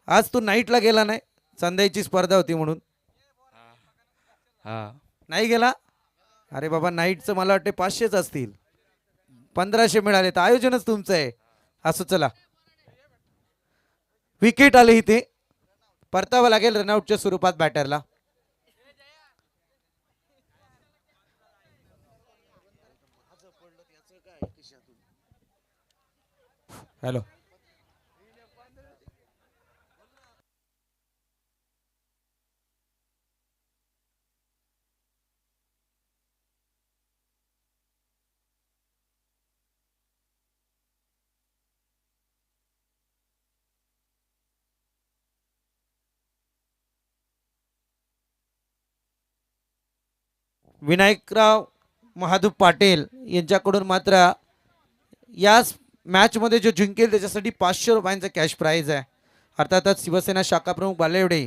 आज तू नाईटला गेला नाही, चांद्याची स्पर्धा होती म्हणून. हा, नाही गेला? अरे बाबा, नाईटचं मला वाटते 500च असतील, 1500 मिळाले तर आयोजनच तुमचं आहे. असं चला, विकेट आले इथे, परतावं लागेल रनआउटच्या स्वरूपात बॅटरला. हॅलो, विनायकराव महादूप पाटील यांच्याकडून मात्र याच मॅच मध्ये जो जिंकेल त्याच्यासाठी 500 रुपयांचा कॅश प्राइज आहे. अर्थातच शिवसेना शाखा प्रमुख बालेवडे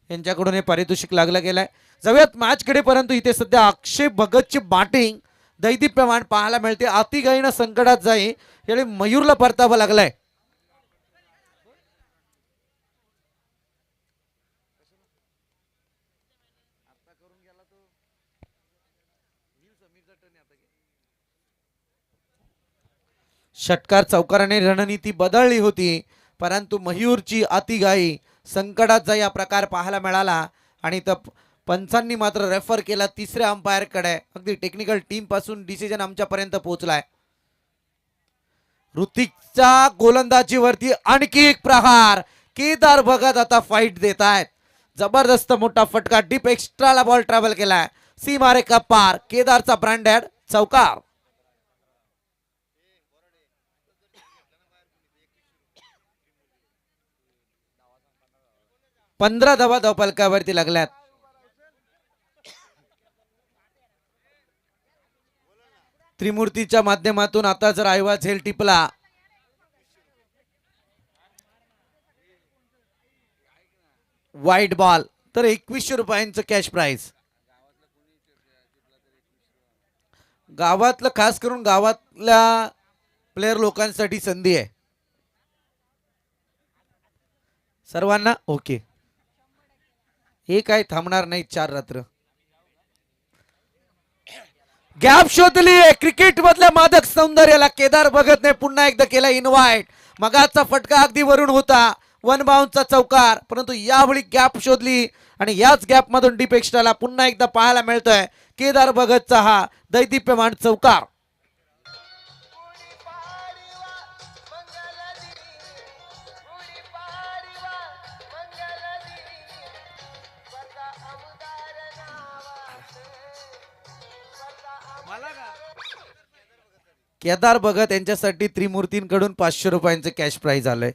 यांच्याकडून हे पारितोषिक लागलं गेलंय. जाऊयात मॅच कडे, परंतु इथे सध्या अक्षय भगतची बॅटिंग दैदिप्यमान पाहायला मिळते. अतिगाईनं संकटात जाई, यावेळी मयूरला परतावं लागलाय. षटकार चौकाराने रणनीती बदलली होती, परंतु मयूरची अतिगाई संकटात जा या प्रकार पाहायला मिळाला. आणि पंचांनी मात्र रेफर केला तिसऱ्या अंपायर कडे. अगदी टेक्निकल टीम पासून डिसिजन आमच्यापर्यंत पोहोचलाय. ऋतिकच्या गोलंदाजीवरती आणखी एक प्रहार. केदार भगत आता फाईट देत आहेत. जबरदस्त मोठा फटका, डीप एक्स्ट्राला बॉल ट्रॅव्हल केलाय, सीमारेखा पार. केदारचा ब्रँडेड चौकार. 15 धावा धावफलकावरती लागल्यात. त्रिमूर्तीच्या माध्यमातून आता जर आयवा झेल टिपला, वाईट बॉल, तर 2100 रुपयांचं कॅश प्राइज. गावातलं, खास करून गावातल्या प्लेयर लोकांसाठी संधी आहे सर्वांना. ओके, हे काय थांबणार नाही 4 रात्र. गॅप शोधली क्रिकेट मधल्या मादक सौंदर्याला. केदार भगतने पुन्हा एकदा केला इनवाइट. मगाचा फटका अगदी वरून होता, वन बाउंसचा चौकार, परंतु यावेळी गॅप शोधली आणि याच गॅप मधून डीप एक्स्ट्राला पुन्हा एकदा पाहायला मिळतोय केदार भगतचा हा दैदिप्यमान चौकार. केदार भगत यांच्यासाठी त्रिमूर्तींकडून 500 रुपयांचे कॅश प्राइज आलंय.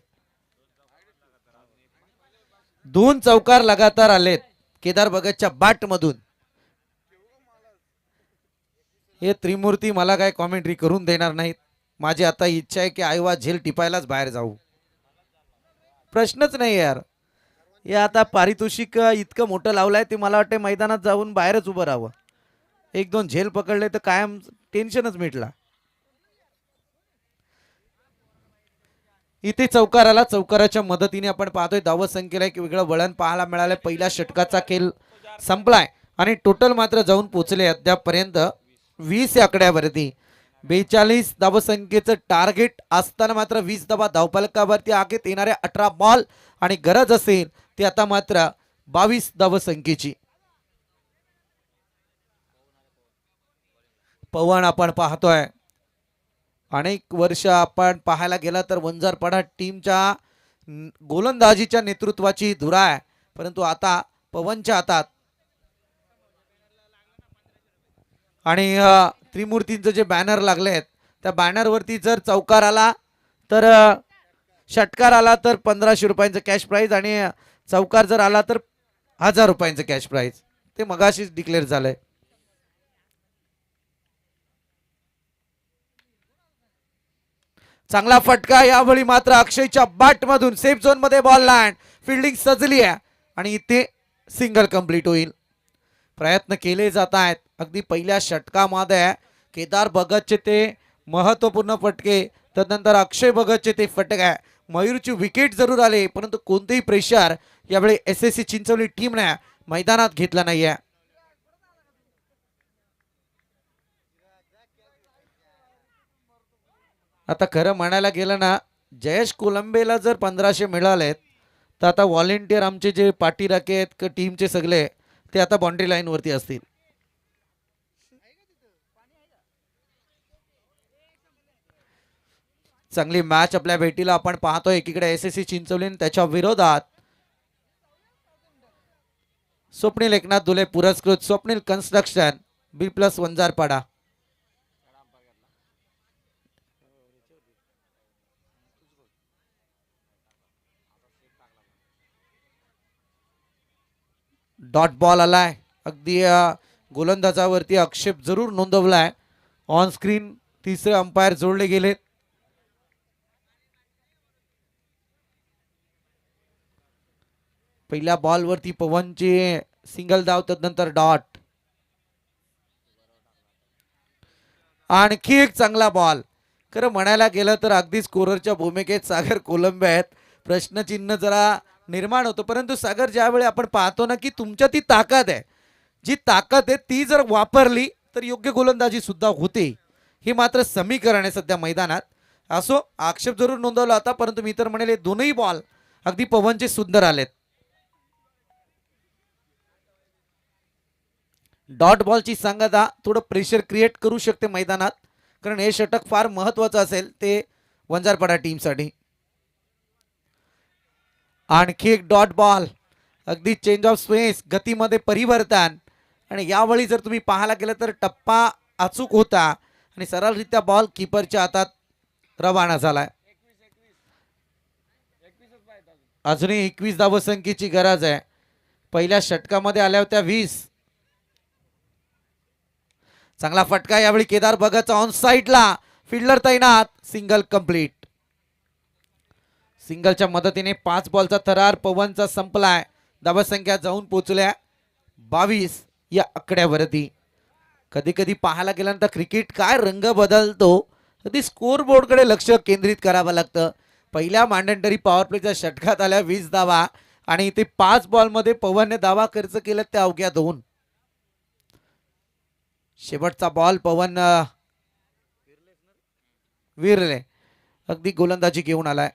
2 चौकार लगातार आलेत केदार भगतच्या बॅट मधून. हे त्रिमूर्ती मला काय कॉमेंट्री करून देणार नाहीत. माझी आता इच्छा आहे की आयवा झेल टिपायलाच बाहेर जाऊ. प्रश्नच नाही यार. हे आता पारितोषिक इतकं मोठं लावलंय ते मला वाटतं मैदानात जाऊन बाहेरच उभं राहावं. 1-2 झेल पकडले तर कायम टेन्शनच मिटला. इथे चौकाराला चौकाराच्या मदतीने आपण पाहतोय धावत संख्येला एक वेगळं वळण पाहायला मिळालं. पहिल्या षटकाचा खेळ संपलाय आणि टोटल मात्र जाऊन पोहोचले अद्यापपर्यंत 20 या आकड्यावरती. 42 धावसंख्येचं टार्गेट असताना मात्र 20 धावा धावफलकावरती आगेत येणाऱ्या 18 बॉल आणि गरज असेल ती आता मात्र 22 धावसंख्येची. पवन आपण पाहतोय अनेक वर्ष आपण पाहायला गेला तर वंजारपाडा टीमच्या गोलंदाजीच्या नेतृत्वाची धुरा आहे, परंतु आता पवनच्या हातात. आणि त्रिमूर्तींचे जे बॅनर लागलेत त्या बॅनरवरती जर चौकार आला तर षटकार आला तर 1500 रुपयांचं कॅश प्राइज आणि चौकार जर आला तर 1000 रुपयांचं कॅश प्राइज. ते मगाशीच डिक्लेअर झालंय. चांगला फटका यावेळी मात्र अक्षयच्या बॅट मधून सेफ झोन मध्ये बॉल लँड. फिल्डिंग सजली आहे आणि इथे सिंगल कंप्लीट होईल. प्रयत्न केले जात आहेत. अगदी पहिल्या षटकामध्ये केदार भगतचे ते महत्वपूर्ण फटके, तदनंतर अक्षय भगतचे ते फटके. मयूरची विकेट जरूर आले परंतु कोणतेही प्रेशर यावेळी एसएससी चिंचवली टीमने मैदानात घेतला नाहीये. आता खरं म्हणायला गेलं ना, जयेश कोलंबेला जर 1500 मिळालेत तर आता व्हॉलेंटियर आमचे जे पाठीराखे आहेत टीमचे सगळे ते आता बाउंड्री लाईन वरती असतील. चांगली मॅच आपल्या भेटीला आपण पाहतोय. एकीकडे एसएससी चिंचवली त्याच्या विरोधात स्वप्नील एकनाथ दुले पुरस्कृत Swapnil construction B+ Vanjarpada. Dot ball आलाय. अगदी गोलंदाजावरती आक्षेप जरूर नोंदवलाय. ऑन स्क्रीन तिसरे अंपायर जोडले गेलेत. पहिल्या बॉलवरती पवनची सिंगल धाव, तदनंतर डॉट. आणखी एक चांगला बॉल. खरं म्हणायला गेलं तर अगदी स्कोररच्या भूमिकेत सागर कोलंबे आहेत. प्रश्नचिन्ह जरा निर्माण होतो, परंतु सागर ज्यावेळी आपण पाहतो ना की तुमच्या ती ताकद आहे, जी ताकद आहे ती जर वापरली तर योग्य गोलंदाजी सुद्धा होते. हे मात्र समीकरण आहे सध्या मैदानात. असो, आक्षेप जरूर नोंदवला होता परंतु मी तर म्हणेल दोनही बॉल अगदी पवनचे सुंदर आलेत. डॉट बॉलची सांगता थोडं प्रेशर क्रिएट करू शकते मैदानात, कारण हे षटक फार महत्वाचं असेल ते वंजारपाडा टीमसाठी. आणखी एक डॉट बॉल. अगदी चेंज ऑफ स्पेस, गतीमध्ये परिवर्तन. आणि यावेळी जर तुम्ही पाहायला गेलं तर टप्पा अचूक होता आणि सरळरित्या बॉल कीपरच्या हातात रवाना झालाय. अजूनही 21 धावसंख्येची गरज आहे. पहिल्या षटकामध्ये आल्या होत्या 20. चांगला फटका यावेळी केदार भगतचा ऑन साइडला. फिल्डर तैनात. Single complete. सिंगलच्या मदतीने 5 बॉलचा थरार पवनचा संपलाय. धावसंख्या जाऊन पोहोचल्या 22 या आकड्यावरती. कधी कधी पाहायला गेल्यानंतर क्रिकेट काय रंग बदलतो, कधी स्कोर बोर्डकडे लक्ष केंद्रित करावं लागतं. पहिल्या मांडंटरी पॉवर प्लेच्या षटकात आल्या 20 धावा आणि इथे 5 बॉलमध्ये पवनने धावा खर्च केला त्या अवघ्या 2. शेवटचा बॉल पवन विरले अगदी गोलंदाजी घेऊन आलाय.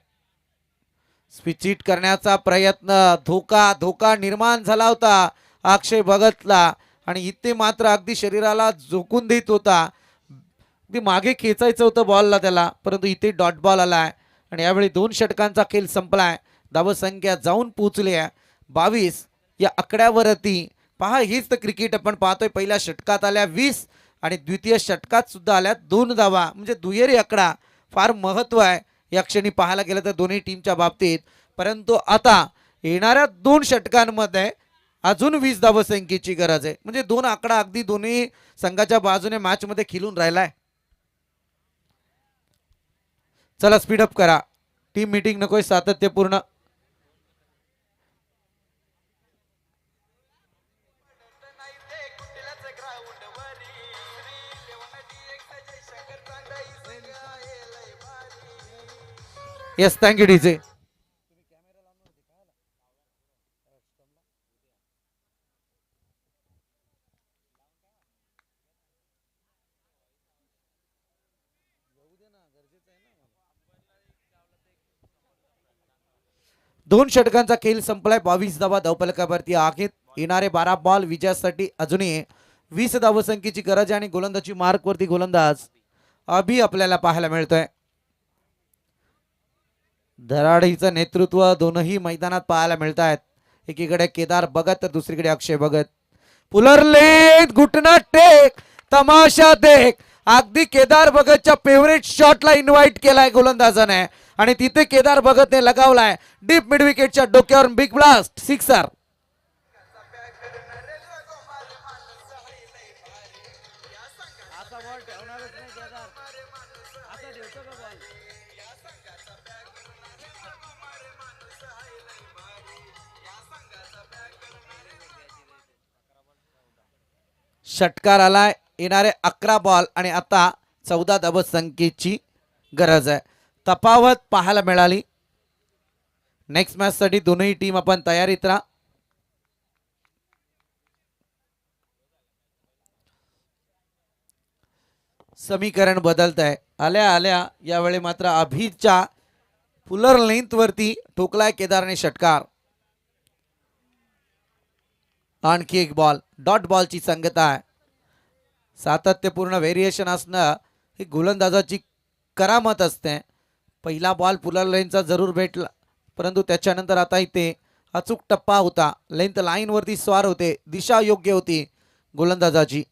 स्विच हिट करण्याचा प्रयत्न, धोका निर्माण झाला होता अक्षय भगतला आणि इथे मात्र अगदी शरीराला झोकून देत होता, अगदी मागे खेचायचं होतं बॉलला त्याला, परंतु इथे डॉट बॉल आलाय आणि यावेळी 2 षटकांचा खेळ संपलाय. धावसंख्या जाऊन पोहोचली आहे 22 या आकड्यावरती. पहा हेच तर क्रिकेट आपण पाहतोय. पहिल्या षटकात आल्या 20 आणि द्वितीय षटकात सुद्धा आल्या 2 धावा, म्हणजे दुहेरी आकडा फार महत्व आहे या क्षणी पाहायला गेलं तर दोन्ही टीमच्या बाबतीत. परंतु आता येणाऱ्या 2 षटकांमध्ये अजून 20 धावसंख्येची गरज आहे, म्हणजे 2 आकडा अगदी दोन्ही संघाच्या बाजूने मॅच मध्ये खिलून राहिलाय. चला स्पीडअप करा, टीम मीटिंग नकोय, सातत्यपूर्ण. Yes, thank you DJ. दोन षटकांचा खेळ संपलाय. 22 धावा धावफलकावरती आहेत. येणारे 12 बॉल विजयासाठी अजूनही 20 धावसंख्येची गरज आहे आणि गोलंदाजी मार्क वरती गोलंदाज अभि आपल्याला पाहायला मिळतोय. धडाडीचं नेतृत्व दोनही मैदानात पाहायला मिळत आहेत. एकीकडे केदार भगत तर दुसरीकडे अक्षय भगत. पुलरलेत घुटना टेक, तमाशा देख. अगदी केदार भगतच्या फेवरेट शॉटला इन्व्हाइट केलाय गोलंदाजाने आणि तिथे केदार भगतने लगावलाय डीप मिड विकेटच्या डोक्यावर बिग ब्लास्ट सिक्सर. षटकार आलाय. येणारे 11 बॉल आणि आता 14 धावसंख्येची गरज आहे. तफावत पाहायला मिळाली. नेक्स्ट मॅच साठी दोनही टीम आपण तयारीत राहा. समीकरण बदलत आहे. आल्या आल्या यावेळी मात्र अभिच्या पुलर लेंथ वरती ठोकलाय केदारने षटकार. आणखी एक बॉल, डॉट बॉलची संगत आहे. सातत्यपूर्ण व्हेरिएशन असणं ही गोलंदाजाची करामत असते. पहिला बॉल पुलर लेनचा जरूर भेटला, परंतु त्याच्यानंतर आता इथे अचूक टप्पा होता. लेंथ लाईन वरती स्वार होते, दिशा योग्य होती गोलंदाजाची.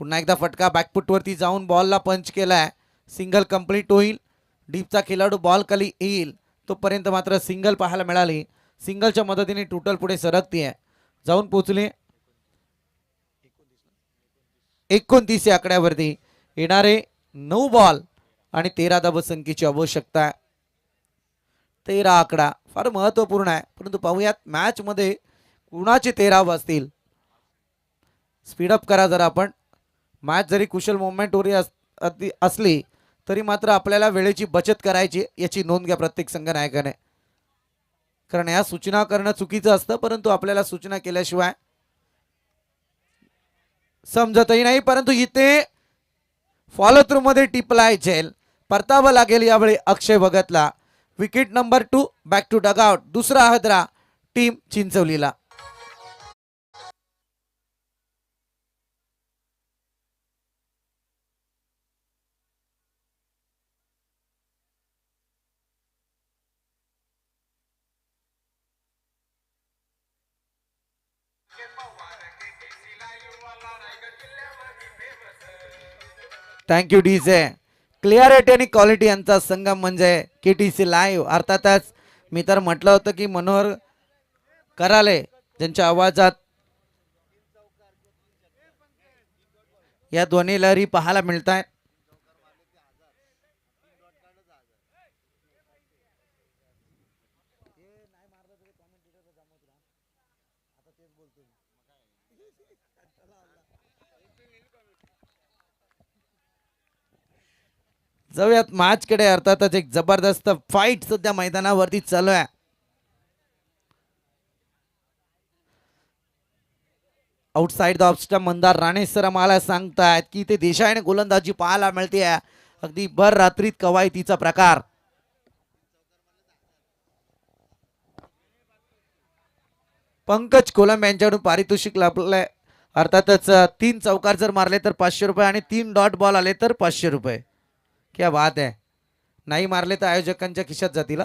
पुन्हा एकदा फटका बॅकफुट वरती जाऊन बॉलला पंच केलाय. सिंगल कंप्लीट होईल. डीपचा खेळाडू बॉल खाली येईल तोपर्यंत मात्र सिंगल पाहायला मिळाली. सिंगलच्या मदतीने टोटल पुढे सरकतीये, जाऊन पोहोचले 29 या आकड्यावरती. येणारे 9 बॉल आणि 13 धावसंख्येची आवश्यकता आहे. 13 आकडा फार महत्वपूर्ण आहे, परंतु पाहूयात मॅच मध्ये कुणाचे 13 वाजतील. स्पीडअप करा जरा आपण. मॅच जरी कुशल मोमेंट वरी असली तरी मात्र आपल्याला वेळेची बचत करायची, याची नोंद घ्या प्रत्येक संघनायकाने. कारण या सूचना करणं चुकीचं असतं, परंतु आपल्याला सूचना केल्याशिवाय समजतही नाही. परंतु इथे फॉलो थ्रू मध्ये टिपलाय झेल, परतावं लागेल यावेळी अक्षय भगतला. Wicket number 2, back to dugout. दुसरा हदरा टीम चिंचवलीला. Thank you DJ. क्लिअरिटी आणि क्वालिटी यांचा संगम म्हणजे केटीसी लाईव्ह. अर्थातच मी तर म्हटलं होतं की मनोहर कराले ज्यांच्या आवाजात या ध्वनी लहरी पाहायला मिळत आहेत. जाऊयात मॅच कडे. अर्थातच एक जबरदस्त फाईट सध्या मैदानावरती चालू आहे. Outside the off stump Mandar Rane sir आम्हाला सांगतायत की ते देशाने गोलंदाजी पाहायला मिळते. अगदी भर रात्रीत कवायतीचा प्रकार. पंकज कोलंब यांच्याकडून पारितोषिक लाभलंय. अर्थातच 3 चौकार जर मारले तर 500 रुपये आणि 3 डॉट बॉल आले तर 500 रुपये. क्या बात आहे. नाही मारले तर आयोजकांच्या खिशात जातील.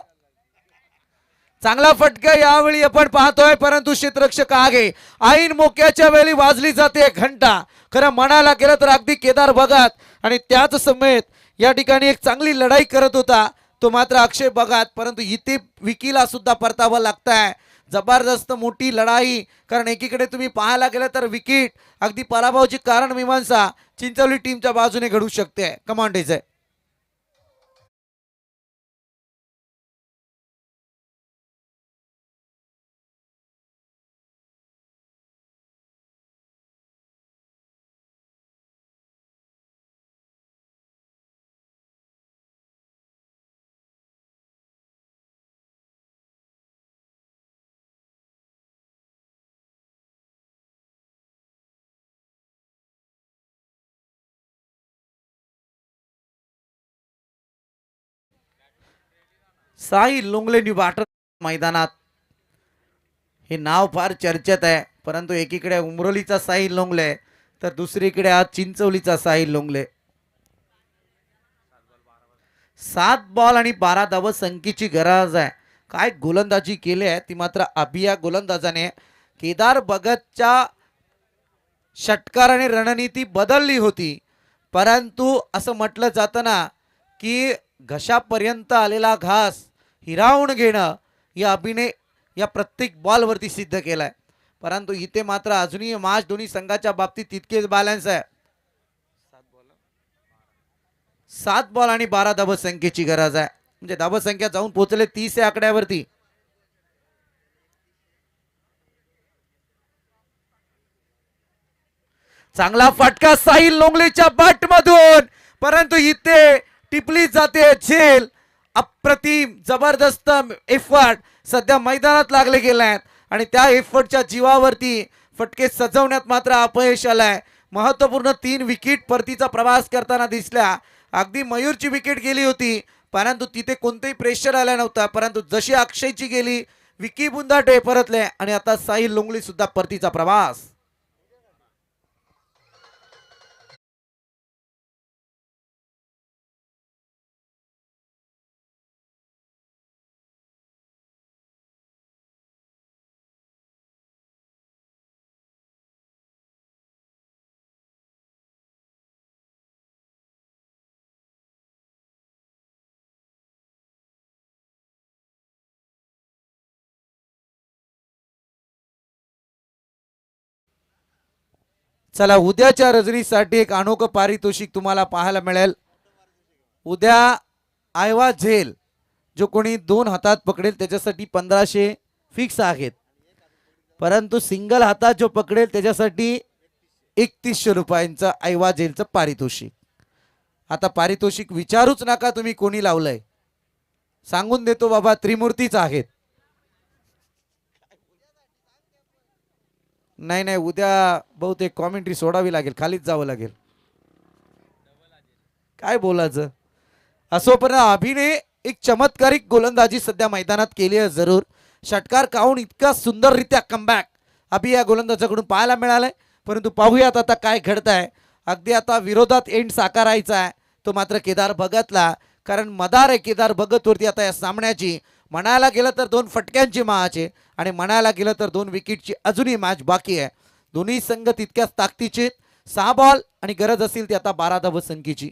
चांगला फटका यावेळी आपण पाहतोय, परंतु क्षेत्ररक्षक आगे ऐन मोक्याच्या वेळी वाजली जाते घंटा. खरं म्हणायला गेलं तर अगदी केदार भगत आणि त्याच समेत या ठिकाणी एक चांगली लढाई करत होता तो मात्र अक्षय भगत, परंतु इथे विकीला सुद्धा परतावं लागतंय. जबरदस्त मोठी लढाई, कारण एकीकडे तुम्ही पाहायला गेलं तर विकेट अगदी पराभवाची कारण मीमांसा चिंचवली टीमच्या बाजूने घडू शकते. कमांड आहे. साई लोंगले न्यू बाटर मैदानात हे नाव फार चर्चेत आहे, परंतु एकीकडे उमरोलीचा साई लोंगले तर दुसरीकडे आज चिंचवलीचा साई लोंगले. 7 बॉल आणि 12 धावा संख्येची गरज आहे. काय गोलंदाजी केली आहे ती मात्र अभिया गोलंदाजाने. केदार भगतच्या षटकाराने रणनीती बदलली होती, परंतु असं म्हटलं जातं ना की घशापर्यंत आलेला घास हिरावून घेणं या अभिनय या प्रत्येक बॉलवरती सिद्ध केलाय. परंतु इथे मात्र अजूनही मॅच दोन्ही संघाच्या बाबतीत तितकेच बॅलन्स आहे. 7 बॉल आणि 12 धावा संख्येची गरज आहे, म्हणजे धावा संख्या जाऊन पोहोचले 30 या आकड्यावरती. चांगला फटका साहिल लोंगलेच्या बॅट मधून, परंतु इथे टिपली जाते झेल. अप्रतिम जबरदस्त एफर्ट सध्या मैदानात लागले गेले आहेत आणि त्या एफर्टच्या जीवावरती फटके सजवण्यात मात्र अपयश आलंय. महत्वपूर्ण 3 विकेट परतीचा प्रवास करताना दिसल्या. अगदी मयूरची विकेट गेली होती, परंतु तिथे कोणतेही प्रेशर आलं नव्हतं, परंतु जशी अक्षयची गेली विकी बुंदाटे परतले आणि आता साहिल लोंगले सुद्धा परतीचा प्रवास. चला, उद्याच्या रजनीसाठी एक अनोखं पारितोषिक तुम्हाला पाहायला मिळेल. उद्या आयवा झेल जो कोणी 2 हातात पकडेल त्याच्यासाठी 1500 फिक्स आहेत, परंतु सिंगल हातात जो पकडेल त्याच्यासाठी 3100 रुपयांचं आयवा झेलचं पारितोषिक. आता पारितोषिक विचारूच नका तुम्ही कोणी लावलंय, सांगून देतो बाबा त्रिमूर्तीच आहेत. नाही नाही, उद्या बहुतेक कॉमेंट्री सोडावी लागेल, खालीच जावं लागेल. काय बोलायचं असो, पण अभिनय एक चमत्कारिक गोलंदाजी सध्या मैदानात केली आहे. जरूर षटकार काढून इतका सुंदररित्या कमबॅक अभि या गोलंदाजाकडून पाहायला मिळालंय. परंतु पाहूयात आता काय घडतंय. अगदी आता विरोधात एंड साकारायचा आहे तो मात्र केदार भगतला, कारण मदार आहे केदार भगत वरती आता या सामन्याची. म्हणायला गेलं तर 2 फटक्यांची मॅच आहे आणि म्हणायला गेलं तर 2 विकेटची अजूनही मॅच बाकी आहे. दोन्ही संघ तितक्याच ताकदीचे. 6 बॉल आणि गरज असेल ती आता 12 धावा संख्येची.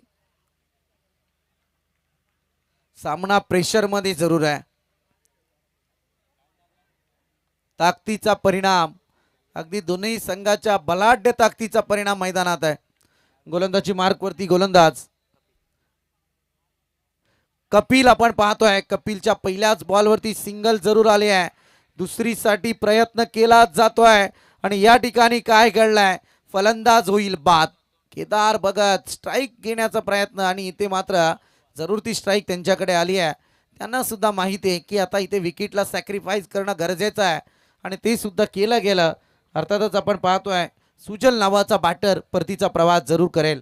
सामना प्रेशर मध्ये जरूर आहे. ताकदीचा परिणाम, अगदी दोन्ही संघाच्या बलाढ्य ताकदीचा परिणाम मैदानात आहे. गोलंदाजी मार्क वरती गोलंदाज कपिल आपण पाहतोय. कपिलच्या पहिल्याच बॉलवरती सिंगल जरूर आले आहे. दुसरीसाठी प्रयत्न केला जातोय आणि या ठिकाणी काय घडलंय, फलंदाज होईल बाद. केदार भगत स्ट्राईक घेण्याचा प्रयत्न आणि इथे मात्र जरूर ती स्ट्राईक त्यांच्याकडे आली आहे. त्यांना सुद्धा माहिती आहे की आता इथे विकेटला सॅक्रिफाईस करणं गरजेचं आहे आणि ते सुद्धा केलं गेलं. अर्थातच आपण पाहतोय सुजल नावाचा बॅटर परतीचा प्रवास जरूर करेल.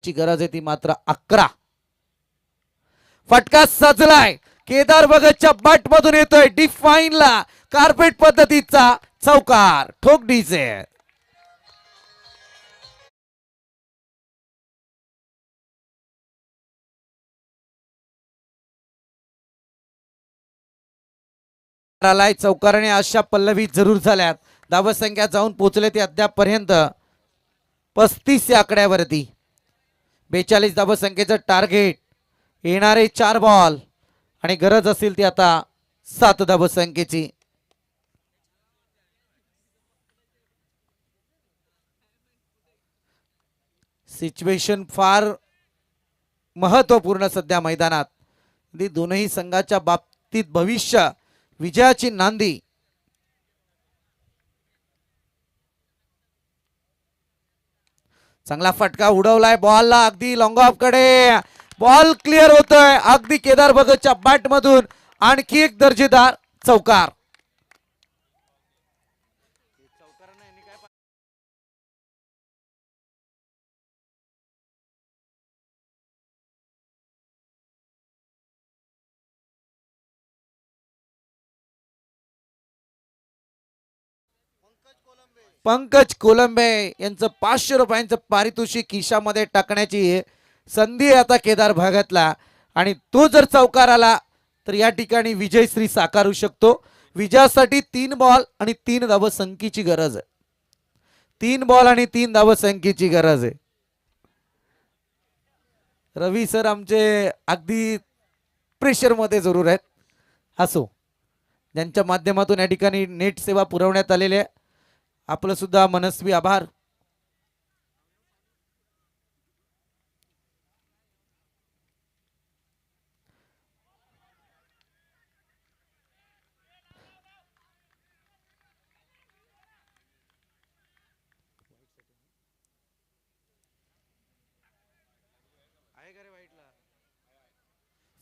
ची गरज आहे ती मात्र 11. फटका सजलाय, केदार भगतच्या बॅट मधून येतोय डिफाईनला, कार्पेट पद्धतीचा चौकार, ठोक डीजे. चौकाराने अशा पल्लवी जरूर झाल्यात. धावसंख्या जाऊन पोहोचले ते अद्यापपर्यंत 35 या आकड्यावरती. 42 धावसंख्येचं टार्गेट, येणारे 4 बॉल आणि गरज असेल ती आता 7 धावसंख्येची. सिच्युएशन फार महत्वपूर्ण सध्या मैदानात. दोनही संघाच्या बाबतीत भविष्य विजयाची नांदी. चांगला फटका उडवलाय बॉलला अगदी लॉंग ऑफ कडे. बॉल क्लिअर होतोय अगदी केदार भगतच्या बॅट मधून. आणखी एक दर्जेदार चौकार. पंकज कोलंबे यांचं 500 रुपयांचं पारितोषिक खिशामध्ये टाकण्याची संधी आता केदार भगतला. आणि तो जर चौकार आला तर या ठिकाणी विजयश्री साकारू शकतो. विजयासाठी 3 बॉल आणि 3 धावसंख्येची गरज आहे. 3 बॉल आणि 3 धावसंख्येची गरज आहे. रवी सर आमचे अगदी प्रेशर मध्ये जरूर आहेत. असो, ज्यांच्या माध्यमातून या ठिकाणी नेट सेवा पुरवण्यात आलेली आहे, आपलं सुद्धा मनस्वी आभार.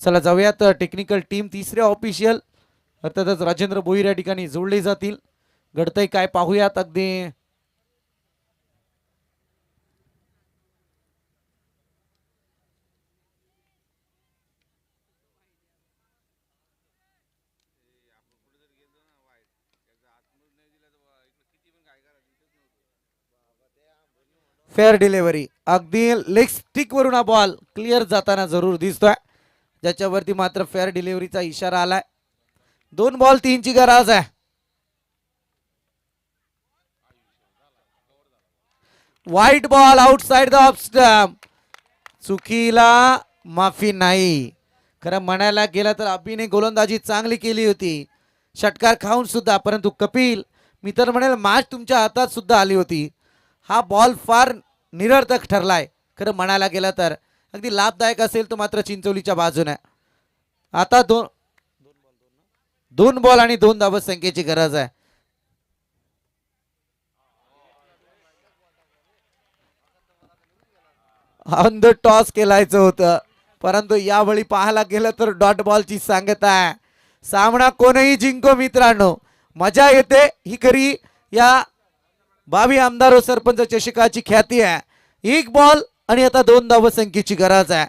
चला जाऊयात टेक्निकल टीम. तिसरे ऑफिशियल अर्थातच राजेंद्र भोईर या ठिकाणी जोडले जातील. घडतंय काय पाहूयात. अगदी फेअर डिलिव्हरी, अगदी लेग स्टिक वरून हा बॉल क्लिअर जाताना जरूर दिसतोय, ज्याच्यावरती मात्र फेअर डिलिव्हरीचा इशारा आलाय. 2 बॉल 3 ची गरज आहे. White ball outside the off stump. चुकीला माफी नाही. खरं म्हणायला गेलं तर अभिने गोलंदाजी चांगली केली होती, षटकार खाऊन सुद्धा. परंतु कपिल, मी तर म्हणेल मॅच तुमच्या हातात सुद्धा आली होती. हा बॉल फार निरर्थक ठरलाय. खरं म्हणायला गेलं तर अगदी लाभदायक असेल तो मात्र चिंचोलीच्या बाजूने. आता 2 बॉल आणि 2 धावसंख्येची गरज आहे. ऑन द टॉस केलायचं होतं, परंतु यावेळी पाहायला गेलं तर डॉट बॉलची सांगत आहे. सामना कोणीही जिंको मित्रांनो, मजा येते ही खरी या बावी आमदार व सरपंच चषकाची ख्याती आहे. 1 बॉल आणि आता 2 धावसंख्येची गरज आहे.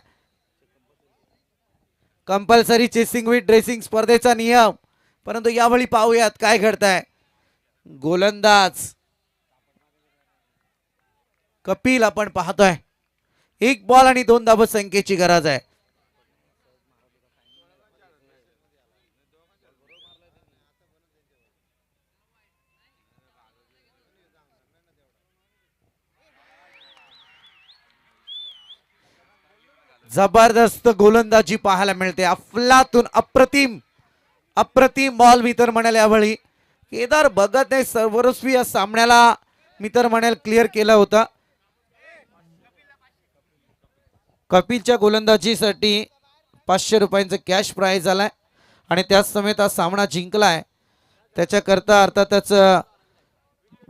कंपल्सरी चेसिंग विथ ड्रेसिंग स्पर्धेचा नियम. परंतु यावेळी पाहूयात काय घडतंय. गोलंदाज कपिल आपण पाहतोय. 1 बॉल आणि 2 धावसंख्येची गरज आहे. जबरदस्त गोलंदाजी पाहायला मिळते. अफलातून अप्रतिम बॉल मी तर म्हणेल यावेळी केदार भगतने सर्वस्वी या सामन्याला मी तर म्हणेल क्लिअर केलं होतं. कपिलच्या गोलंदाजीसाठी 500 रुपयांचं कॅश प्राइज आलाय आणि त्याच समेत हा सामना जिंकलाय. त्याच्याकरता अर्थातच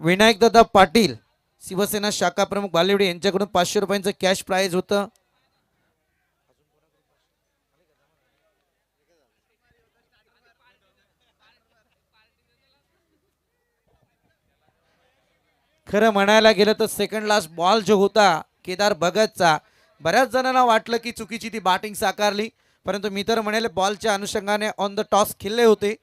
विनायकदादा पाटील शिवसेना शाखा प्रमुख बालेवडे यांच्याकडून 500 रुपयांचं कॅश प्राइज होतं. खरं म्हणायला गेलं तर सेकंड लास्ट बॉल जो होता केदार भगतचा, बऱ्याच जणांना वाटलं की चुकीची ती बॅटिंग साकारली, परंतु मी तर म्हणेल बॉलच्या अनुषंगाने ऑन द टॉस खेळले होते